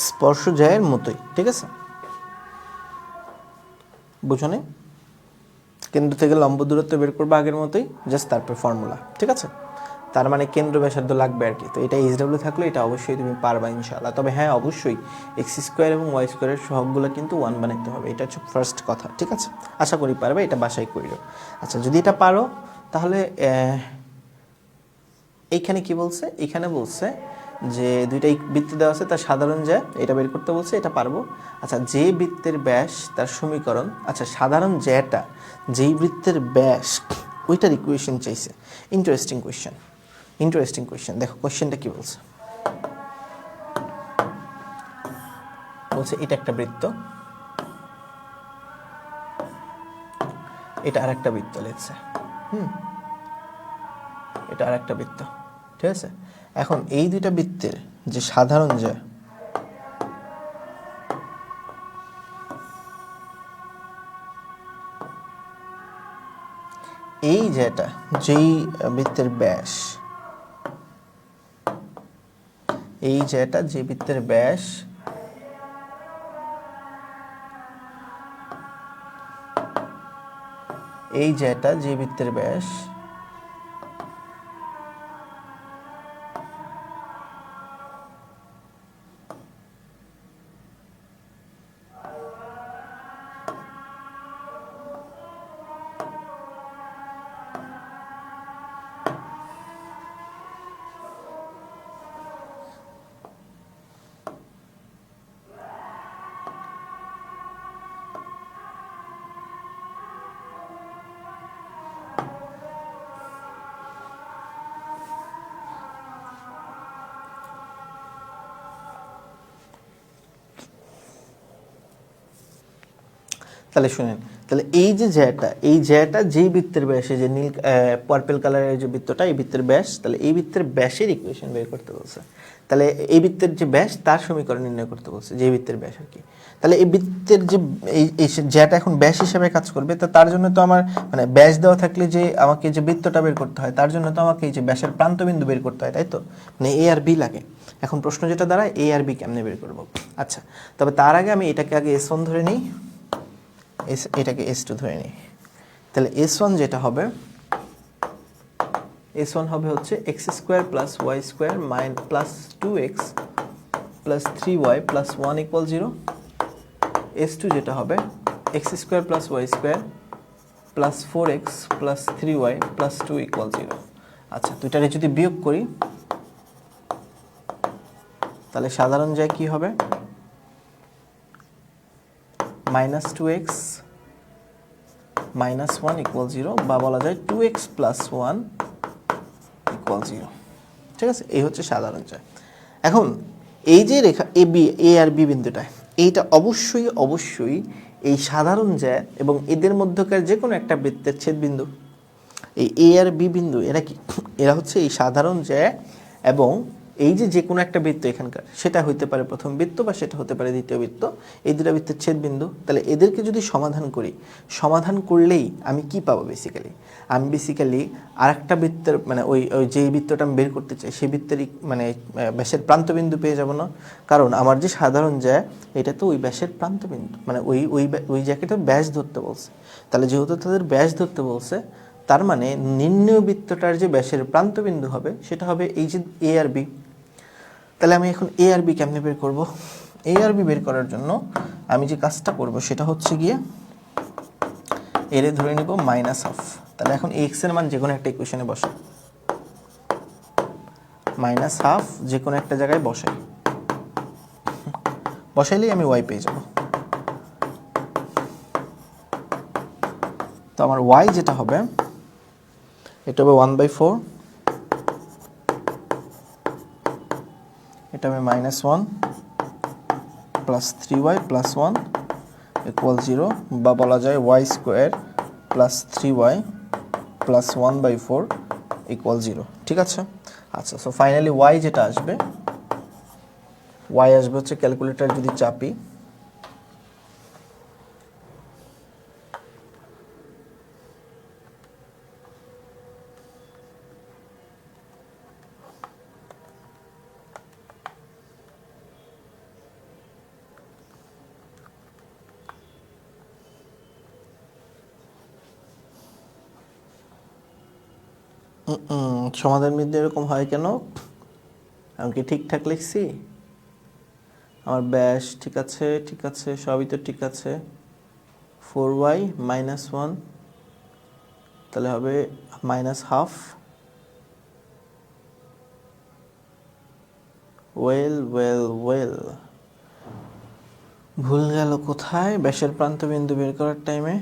স্পর্শজায়ের মতোই, ঠিক আছে, বুঝো নি? কেন্দ্র থেকে লম্ব দূরত্ব বের করবো আগের মতোই, জাস্ট তারপর ফর্মুলা, ঠিক আছে। তার মানে কেন্দ্র ব্যাসার্ধ লাগবে আর কি। তো এটা এইচডব্লিউ থাকলে এটা অবশ্যই তুমি পারবা ইনশাআল্লাহ। তবে হ্যাঁ, অবশ্যই এক্স স্কোয়ার এবং ওয়াই স্কোয়ারের সহগগুলো কিন্তু 1 বানাইতে হবে, এটা হচ্ছে ফার্স্ট কথা, ঠিক আছে। আশা করি পারবে, এটা বাসায় করিও। আচ্ছা, যদি এটা পারো তাহলে এইখানে কি বলছে, এখানে বলছে যে দুইটা বৃত্ত দেওয়া আছে, তার সাধারণ জ্যা এটা বের করতে বলছে, এটা পারবো। আচ্ছা, যে বৃত্তের ব্যাস তার সমীকরণ, আচ্ছা সাধারণ জ্যাটা যেই বৃত্তের ব্যাস ওইটার ইকুয়েশন চাইছে। Interesting question, interesting question. দেখো কোয়েশ্চেনটা কি বলছে, বলছে এটা একটা বৃত্ত, এটা আর একটা বৃত্ত লেগছে, এটা আর একটা বৃত্ত, ঠিক আছে। এখন এই দুইটা বৃত্তের যে সাধারণ জ্যা, এই জ্যাটা যেই বৃত্তের ব্যাস, এই জ্যাটা যে বৃত্তের ব্যাস এই জ্যাটা যে বৃত্তের ব্যাস তাহলে শুনেন, তাহলে এই যে জ্যাটা, এই জ্যাটা যেই বৃত্তের ব্যাসে, যে নীল পার্পল কালারের যে বৃত্তটা, এই বৃত্তের ব্যাস, তাহলে এই বৃত্তের ব্যাসের ইকুয়েশন বের করতে বলছে। তাহলে এই বৃত্তের যে ব্যাস তার সমীকরণ নির্ণয় করতে বলছে, যে বৃত্তের ব্যাস আর কি। তাহলে এই বৃত্তের যে এই জ্যাটা এখন ব্যাস হিসেবে কাজ করবে, তো তার জন্য তো আমার মানে ব্যাস দেওয়া থাকলে যে আমাকে যে বৃত্তটা বের করতে হয়, তার জন্য তো আমাকে এই যে ব্যাসের প্রান্তবিন্দু বের করতে হয়, তাই তো, মানে এ আর বি লাগে। এখন প্রশ্ন যেটা দাঁড়ায়, এ আর বি কেমনে বের করবো? আচ্ছা, তবে তার আগে আমি এটাকে আগে S1 ধরে নিই, এটাকে S2 ধরে নিই। তাহলে S1 যেটা হবে, S1 হবে হচ্ছে x square plus y square plus 2x plus 3y plus 1 equal 0। S2 যেটা হবে x square plus y square plus 4x plus 3y plus 2 equal 0। আচ্ছা, দুইটারে যদি বিয়োগ করি তাহলে সাধারণ যায় কি হবে, মাইনাস 2x মাইনাস 1 ইকুয়াল 0, বা বলা যায় 2x প্লাস 1 ইকুয়াল 0, ঠিক আছে। এই হচ্ছে সাধারণ জ্যা। এখন এই যে রেখা এ আর বি বিন্দুটা, এইটা অবশ্যই অবশ্যই এই সাধারণ জ্যা এবং এদের মধ্যকার যে কোনো একটা বৃত্তের ছেদবিন্দু। এই এ আর বি বিন্দু এরা কি, এরা হচ্ছে এই সাধারণ জ্যা এবং এই যে কোনো একটা বৃত্ত এখানকার, সেটা হইতে পারে প্রথম বৃত্ত বা সেটা হতে পারে দ্বিতীয় বৃত্ত, এই দুটো বৃত্তের ছেদবিন্দু। তাহলে এদেরকে যদি সমাধান করি, সমাধান করলেই আমি কি পাবো বেসিক্যালি, আমি বেসিক্যালি আরেকটা বৃত্তের মানে ওই যে বৃত্তটা আমি বের করতে চাই সেই বৃত্তেরই মানে ব্যাসের প্রান্তবিন্দু পেয়ে যাব না? কারণ আমার যে সাধারণ জ্যা এটা তো ওই ব্যাসের প্রান্তবিন্দু, মানে ওই জায়গাটা ব্যাস ধরতে বলছে। তাহলে যেহেতু তাদের ব্যাস ধরতে বলছে, তার মানে নির্ণয় বৃত্তটার যে ব্যাসের প্রান্তবিন্দু হবে সেটা হবে এই যে এ আর বি। তাহলে আমি এখন এ আর বি কেমনে বের করব? এ আর বি বের করার জন্য আমি যে কাজটা করব সেটা হচ্ছে গিয়ে এর ধরে নিব -1/2। তাহলে এখন এক্স এর মান যে কোনো একটা ইকুয়েশনে বসাই, -1/2 যে কোনো একটা জায়গায় বসাইলেই আমি ওয়াই পেয়ে যাব। তো আমার ওয়াই যেটা হবে এটা হবে 1/4, এটা হবে -1 প্লাস 3y প্লাস 1 ইকুয়াল 0, বা বলা যায় y² plus 3y plus 1/4 equal 0। ঠিক আছে? আচ্ছা, সো ফাইনালি y যেটা আসবে, y আসবে হচ্ছে ক্যালকুলেটর যদি চাপি সমাধান বিন্দু এরকম হয় কেন? আমি কি ঠিকঠাক লিখছি? আমার ব্যাস ঠিক আছে, ঠিক আছে, সবই তো ঠিক আছে। 4y - 1 তাহলে হবে -1/2। ওয়েল, ভুল গেল কোথায় ব্যাসের প্রান্তবিন্দু বের করার টাইমে?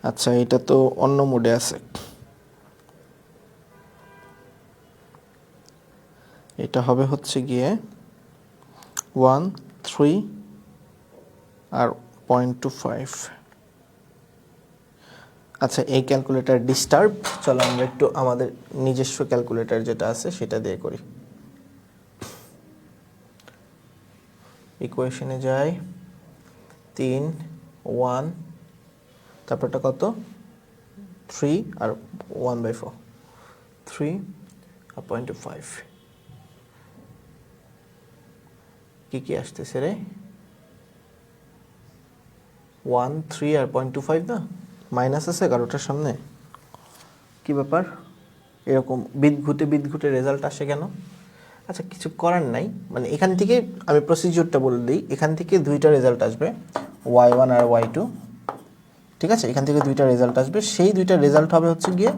আচ্ছা, এটা তো অন্য মোডে আছে। এটা হবে হচ্ছে গিয়ে 1, 3 আর 0.25। আচ্ছা, এই ক্যালকুলেটর ডিস্টার্ব, চলো আমরা একটু আমাদের নিজস্ব ক্যালকুলেটর যেটা আছে সেটা দিয়ে করি। ইকুয়েশনে যাই, 3, 1, তারপরটা কত 3 আর 1/4, 3 আর 0.25 কি আসতেছে রে? 1, 3 আর 0.25 না, মাইনাস আছে কারোটার সামনে, কি ব্যাপার? এরকম বিদঘুটে রেজাল্ট আসে কেন? আচ্ছা, কিছু করার নাই, মানে এখান থেকে আমি প্রসিজিওরটা বলে দিই। এখান থেকে দুইটা রেজাল্ট আসবে, y1 আর y2। ঠিক আছে, এখান থেকে দুইটা রেজাল্ট আসবে, সেই দুইটা রেজাল্ট হবে হচ্ছে গিয়ে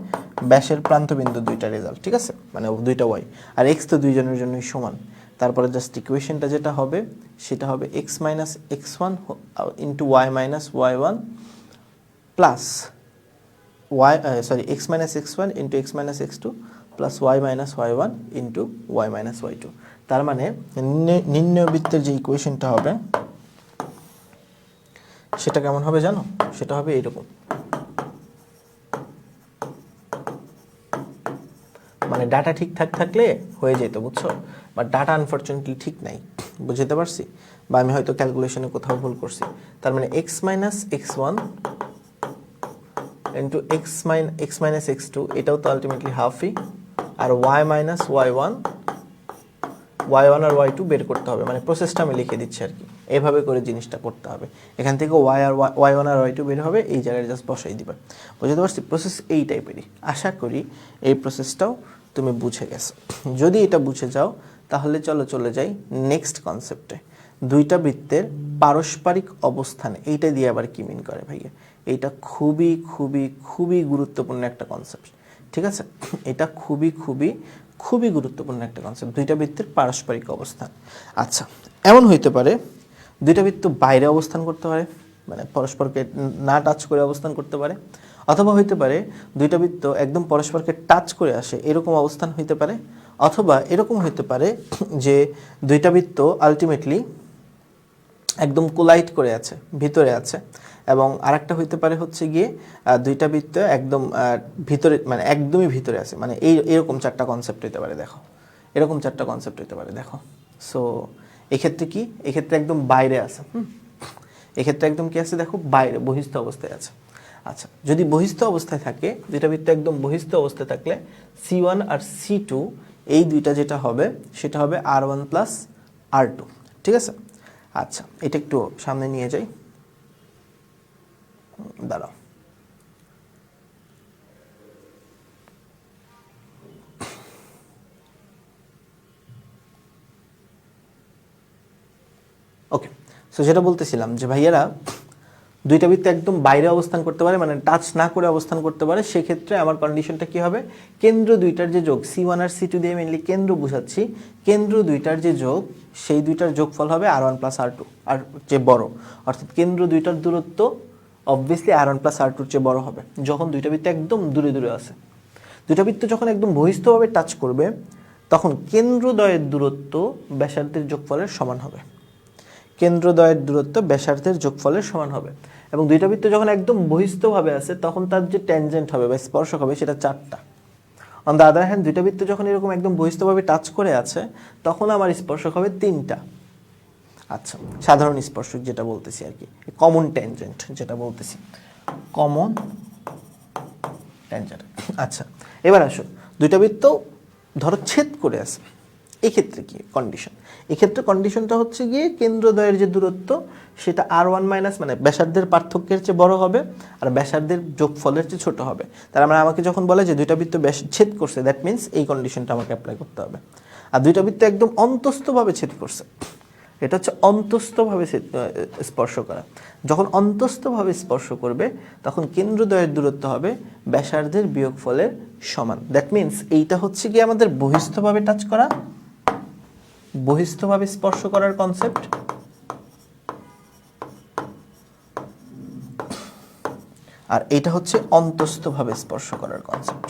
ব্যাসের প্রান্তবিন্দু দুইটা রেজাল্ট। ঠিক আছে, মানে দুইটা y আর x তো দুইজনের জন্যই সমান। তারপরে জাস্ট ইকুয়েশনটা যেটা হবে সেটা হবে x - x1 into y - y1 plus x - x1 into x - x2 plus y - y1 into y - y2। তার মানে নির্ণয় বৃত্তের যে ইকুয়েশনটা হবে সেটা কেমন হবে জানো? সেটা হবে এরকম, মানে ডাটা ঠিকঠাক থাকলে হয়ে যেত, বুঝছো? বাট ডাটা আনফরচুনেটলি ঠিক নাই, বুঝতে পারছি, বা আমি হয়তো ক্যালকুলেশনে কোথাও ভুল করছি। তার মানে x - x1 into x - x2, এটাও তো আলটিমেটলি হাফই, আর y - y1 আর y2 বের করতে হবে। মানে প্রসেসটা আমি লিখে দিচ্ছি আর কি, এভাবে করে জিনিসটা করতে হবে। এখান থেকে y1 আর y2 বের হবে, এই জায়গায় জাস্ট বসাই দিবে। বুঝতে পারছি? প্রসেস এই টাইপেরই। আশা করি এই প্রসেসটাও তুমি বুঝে গেছো। যদি এটা বুঝে যাও তাহলে চলে যাই নেক্সট কনসেপ্টে, দুইটা বৃত্তের পারস্পরিক অবস্থানে। এইটা দিয়ে আবার কি মিন করে ভাইয়া? এইটা খুবই খুবই খুবই গুরুত্বপূর্ণ একটা কনসেপ্ট। ঠিক আছে, এটা খুবই গুরুত্বপূর্ণ একটা কনসেপ্ট, দুইটা বৃত্তের পারস্পরিক অবস্থান। আচ্ছা, এমন হইতে পারে দুইটা বৃত্ত বাইরে অবস্থান করতে পারে, মানে পরস্পরকে না টাচ করে অবস্থান করতে পারে, অথবা হইতে পারে দুইটা বৃত্ত একদম পরস্পরকে টাচ করে আসে, এরকম অবস্থান হইতে পারে। অথবা এরকম হইতে পারে যে দুইটা বৃত্ত আলটিমেটলি একদম কোলাইড করে আছে, ভিতরে আছে। এবং আরেকটা হইতে পারে হচ্ছে গিয়ে দুইটা বৃত্ত একদম ভিতরে, মানে একদমই ভিতরে আছে, মানে এরকম চারটা কনসেপ্ট হইতে পারে। দেখো, এরকম চারটা কনসেপ্ট হইতে পারে। দেখো, সো এক্ষেত্রে কি, এক্ষেত্রে একদম বাইরে আছে। এক্ষেত্রে একদম কি আছে? দেখো, বাইরে, বহিস্থ অবস্থায় আছে। আচ্ছা, যদি বহিস্থ অবস্থায় থাকে, দুইটা বৃত্ত একদম বহিস্থ অবস্থায় থাকলে C1 আর C2 এই দুইটা যেটা হবে সেটা হবে R1 প্লাস R2। ঠিক আছে? আচ্ছা, এটা একটু সামনে নিয়ে যাই। দাঁড়াও, ওকে। সো যেটা বলতেছিলাম যে ভাইয়ারা দুইটা বৃত্ত একদম বাইরে অবস্থান করতে পারে, মানে টাচ না করে অবস্থান করতে পারে, সেক্ষেত্রে আমার কন্ডিশনটা কি হবে, কেন্দ্র দুইটার যে যোগ, C1 আর C2 দিয়ে মেনলি কেন্দ্র বুঝাচ্ছি, কেন্দ্র দুইটার যে যোগ সেই দুইটার যোগফল হবে R1 প্লাস R2, আর যে বড়, অর্থাৎ কেন্দ্র দুইটার দূরত্ব অবভিয়াসলি R1 প্লাস R2 চেয়ে বড় হবে যখন দুইটা বৃত্ত একদম দূরে দূরে আছে। দুইটা বৃত্ত যখন একদম বহিস্থভাবে টাচ করবে তখন কেন্দ্রদ্বয়ের দূরত্ব ব্যাসার্ধের যোগফলের সমান হবে, কেন্দ্রদ্বয়ের দূরত্ব ব্যাসার্ধের যোগফলের সমান হবে। এবং দুইটা বৃত্ত যখন একদম বহিস্থভাবে আছে তখন তার যে ট্যানজেন্ট হবে বা স্পর্শক হবে সেটা 4টা। অন দ্য আদার হ্যান্ড দুইটা বৃত্ত যখন এরকম একদম বহিস্থভাবে টাচ করে আছে তখন আমার স্পর্শক হবে 3টা। আচ্ছা, সাধারণ স্পর্শক যেটা বলতেছি আর কি, কমন ট্যানজেন্ট যেটা বলতেছি, কমন ট্যানজেন্ট। আচ্ছা, এবার আসো, দুইটা বৃত্ত ধরো ছেদ করে আছে, এক্ষেত্রে কি কন্ডিশন? এক্ষেত্রে কন্ডিশনটা হচ্ছে গিয়ে কেন্দ্রদ্বয়ের যে দূরত্ব সেটা R1 মাইনাস মানে ব্যাসার্ধের পার্থক্যের চেয়ে বড় হবে আর ব্যাসার্ধের যোগফলের চেয়ে ছোট হবে। তার মানে আমাকে যখন বলে যে দুইটা বৃত্ত ছেদ করছে, দ্যাট মিন্স এই কন্ডিশনটা আমাকে অ্যাপ্লাই করতে হবে। আর দুইটা বৃত্ত একদম অন্তস্থভাবে ছেদ করছে, এটা হচ্ছে অন্তস্থভাবে স্পর্শ করা। যখন অন্তস্থভাবে স্পর্শ করবে তখন কেন্দ্রদ্বয়ের দূরত্ব হবে ব্যাসার্ধের বিয়োগফলের সমান। দ্যাট মিন্স এইটা হচ্ছে কি আমাদের বহিস্থভাবে টাচ করা, বহিস্থভাবে স্পর্শ করার কনসেপ্ট। আর এটা হচ্ছে অন্তস্থভাবে স্পর্শ করার কনসেপ্ট।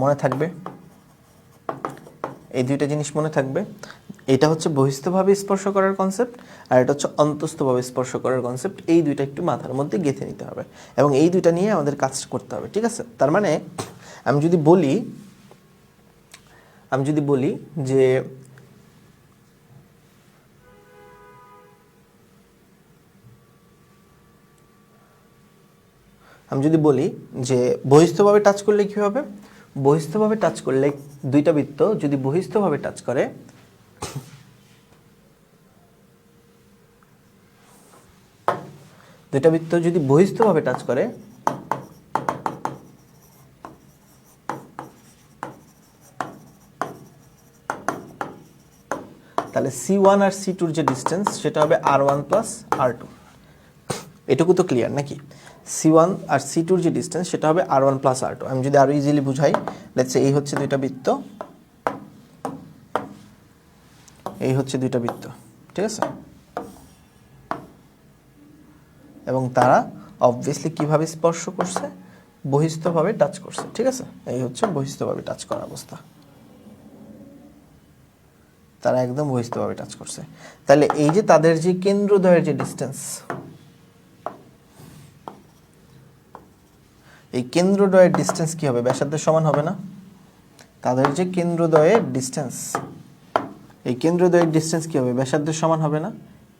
মনে থাকবে, এই দুইটা জিনিস মনে থাকবে। এটা হচ্ছে বহিস্থভাবে স্পর্শ করার কনসেপ্ট আর এটা হচ্ছে অন্তস্থভাবে স্পর্শ করার কনসেপ্ট। এই দুইটা একটু মাথার মধ্যে গেঁথে নিতে হবে এবং এই দুইটা নিয়ে আমাদের কাজ করতে হবে, ঠিক আছে? তার মানে আমি যদি বলি যে বহিস্থভাবে টাচ করলে কি হবে, বহিস্থভাবে টাচ করলে দুইটা বৃত্ত যদি বহিস্থভাবে টাচ করে তাহলে C1 আর C2 যে ডিসটেন্স সেটা হবে R1 প্লাস R2। এটুকু তো ক্লিয়ার নাকি? C1 আর C2 যে ডিসটেন্স সেটা হবে R1 প্লাস R2। আমি যদি আরো ইজিলি বুঝাই, লেটস সে এই হচ্ছে দুইটা বৃত্ত, এই হচ্ছে দুইটা বৃত্ত, ঠিক আছে? এবং তারা অবভিয়াসলি কিভাবে স্পর্শ করছে, বহিস্থভাবে টাচ করছে, ঠিক আছে? এই হচ্ছে বহিস্থভাবে টাচ করা অবস্থা, তারা একদম বহিস্থভাবে টাচ করছে। তাহলে এই যে তাদের যে কেন্দ্রদ্বয়ের যে ডিসটেন্স, এই কেন্দ্রদ্বয়ের ডিসটেন্স কি হবে, ব্যাসার্ধের সমান হবে না? তাদের যে কেন্দ্রদ্বয়ের ডিসটেন্স, এই কেন্দ্রদ্বয়ের ডিসটেন্স কি হবে, ব্যাসার্ধের সমান হবে না?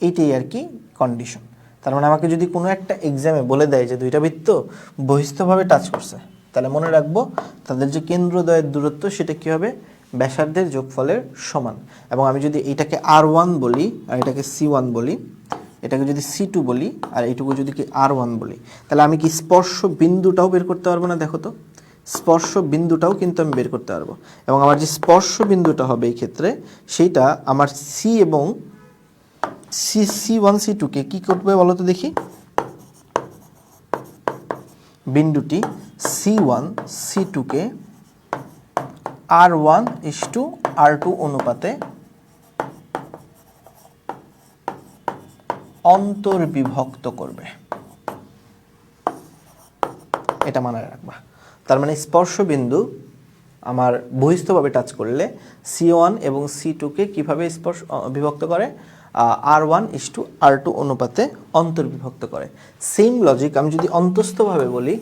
এইটাই আর কি কন্ডিশন। তার মানে আমাকে যদি কোনো একটা এক্সামে বলে দেয় যে দুইটা বৃত্ত বহিস্থভাবে টাচ করছে, তাহলে মনে রাখবো তাদের যে কেন্দ্রদ্বয়ের দূরত্ব সেটা কি হবে, ব্যাসার্ধের যোগফলের সমান। এবং আমি যদি এইটাকে R1 বলি আর এটাকে C1 বলি, এটাকে যদি C2 বলি আর এইটুকু যদি কি R1 বলি, তাহলে আমি কি স্পর্শ বিন্দুটাও বের করতে পারবো না? দেখো তো, স্পর্শ বিন্দুটাও কিন্তু আমি বের করতে পারবো। এবং আমার যে স্পর্শ বিন্দুটা হবে এই ক্ষেত্রে সেইটা আমার C এবং C1 C2 কে কি করবে বলো তো দেখি, বিন্দুটি C1 C2 কে R1 R2 অনুপাতে অন্তর্বিভক্ত করবে, এটা মনে রাখবা। তার মানে স্পর্শ বিন্দু আমার বহিস্থভাবে টাচ করলে C1 এবং C2 কে কিভাবে বিভক্ত করে, R1 R2 অনুপাতে অন্তর্বিভক্ত করে। সেম লজিক আমি যদি অন্তস্থভাবে বলি,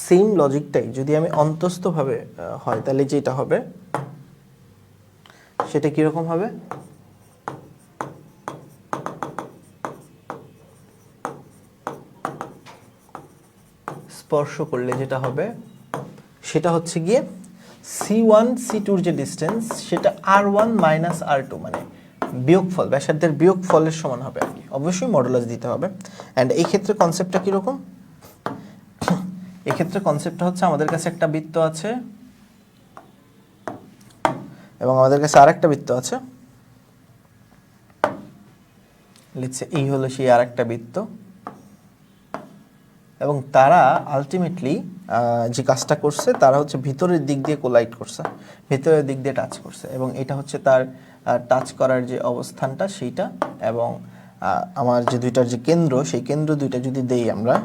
সেম লজিকটাই যদি আমি অন্তস্থভাবে হয় তাহলে যেটা হবে সেটা কিরকম হবে, স্পর্শ করলে যেটা হবে সেটা হচ্ছে গিয়ে C1 C2 যে ডিসটেন্স সেটা R1 মাইনাস R2, মানে বিয়োগফল, ব্যাসার্ধের বিয়োগফলের সমান হবে আর কি, অবশ্যই মডুলাস দিতে হবে। অ্যান্ড এই ক্ষেত্রে কনসেপ্টটা কীরকম, এক্ষেত্রে কনসেপ্টটা হচ্ছে আমাদের কাছে একটা বৃত্ত আছে এবং আমাদের কাছে আরেকটা বৃত্ত আছে, লিখছে এই হলো সেই আরেকটা বৃত্ত, এবং তারা আলটিমেটলি যে কাজটা করছে তারা হচ্ছে ভিতরের দিক দিয়ে কোলাইড করছে, ভিতরের দিক দিয়ে টাচ করছে, এবং এটা হচ্ছে তার টাচ করার যে অবস্থানটা সেইটা, এবং আমার যে দুইটার যে কেন্দ্র, সেই কেন্দ্র দুইটা যদি দেই আমরা,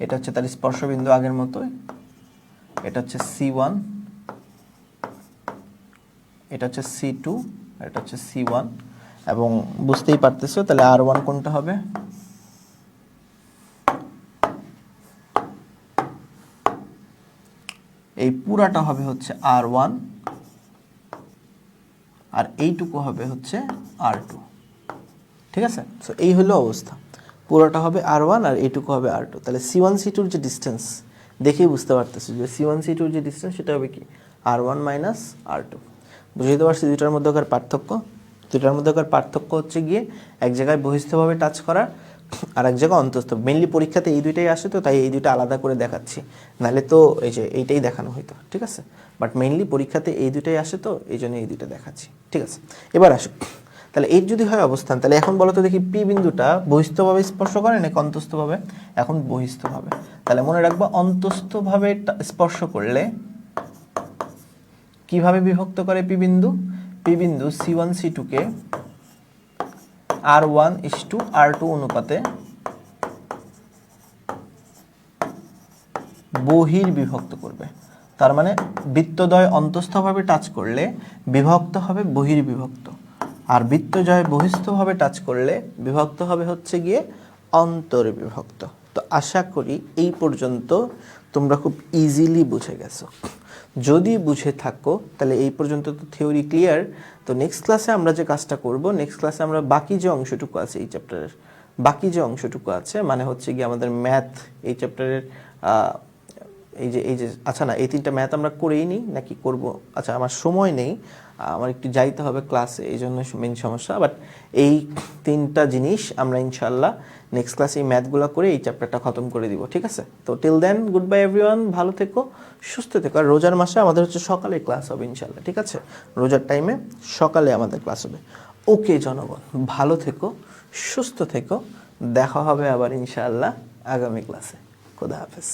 এটা হচ্ছে তার স্পর্শবিন্দু আগের মতোই, এটা হচ্ছে C1, এটা হচ্ছে C2, এটা হচ্ছে C1, এবং বুঝতেই পারতেছো তাহলে R1 কোনটা হবে, এই পুরাটা হবে হচ্ছে R1 আর এইটুকু হবে হচ্ছে R2, ঠিক আছে। সো এই হলো অবস্থা, পুরোটা হবে R1 আর এইটুকু হবে R2। তাহলে C1 C2-র যে ডিস্টেন্স দেখেই বুঝতে পারতেছি যে C1 C2-র যে ডিস্টেন্স সেটা হবে কি R1 মাইনাস R2। বুঝতে পারছি দুইটার মধ্যেকার পার্থক্য, দুইটার মধ্যেকার পার্থক্য হচ্ছে গিয়ে এক জায়গায় বহিস্থভাবে টাচ করা আর এক জায়গায় অন্তস্থ। মেইনলি পরীক্ষাতে এই দুইটাই আসে, তো তাই এই দুইটা আলাদা করে দেখাচ্ছি, নাহলে তো এই যে এইটাই দেখানো হইতো, ঠিক আছে। বাট মেইনলি পরীক্ষাতে এই দুইটাই আসে, তো এই জন্য এই দুইটা দেখাচ্ছি, ঠিক আছে। এবার আসো, তাহলে এর যদি হয় অবস্থান, তাহলে এখন বলো তো দেখি পি বিন্দুটা বহিস্থভাবে স্পর্শ করে নাকি অন্তস্থভাবে, এখন বহিস্থভাবে। তাহলে মনে রাখবা অন্তস্থভাবে স্পর্শ করলে কিভাবে বিভক্ত করে পি বিন্দু, পি বিন্দু C1 C2 কে R1:R2 অনুপাতে বহির্বিভক্ত করবে। তার মানে বৃত্তদ্বয় অন্তস্থভাবে টাচ করলে বিভক্ত হবে বহির্বিভক্ত, আর বৃত্তদ্বয় বহিস্থভাবে টাচ করলে বিভক্ত হবে হচ্ছে গিয়ে অন্তর্বিভক্ত। তো আশা করি এই পর্যন্ত তোমরা খুব ইজিলি বুঝে গেছো। যদি বুঝে থাকো তাহলে এই পর্যন্ত তো থিওরি ক্লিয়ার। তো নেক্সট ক্লাসে আমরা যে কাজটা করব, নেক্সট ক্লাসে আমরা বাকি যে অংশটুকু আছে এই চ্যাপ্টারের, বাকি যে অংশটুকু আছে মানে হচ্ছে গিয়ে আমাদের ম্যাথ এই চ্যাপ্টারের এই যে আচ্ছা না, এই তিনটা ম্যাথ আমরা করেই নিই নাকি করব, আচ্ছা আমার সময় নেই, আমার একটু যাইতে হবে ক্লাসে, এই জন্য মেন সমস্যা। বাট এই তিনটা জিনিস আমরা ইনশাল্লাহ নেক্সট ক্লাসে এই ম্যাথগুলো করে এই চ্যাপ্টারটা খতম করে দিব, ঠিক আছে। তো till then good bye everyone, ভালো থেকো, সুস্থ থেকো। আর রোজার মাসে আমাদের হচ্ছে সকালে ক্লাস হবে ইনশাল্লাহ, ঠিক আছে। রোজার টাইমে সকালে আমাদের ক্লাস হবে। ওকে জনগণ, ভালো থেকো, সুস্থ থেকো, দেখা হবে আবার ইনশাআল্লাহ আগামী ক্লাসে। খোদা হাফেজ।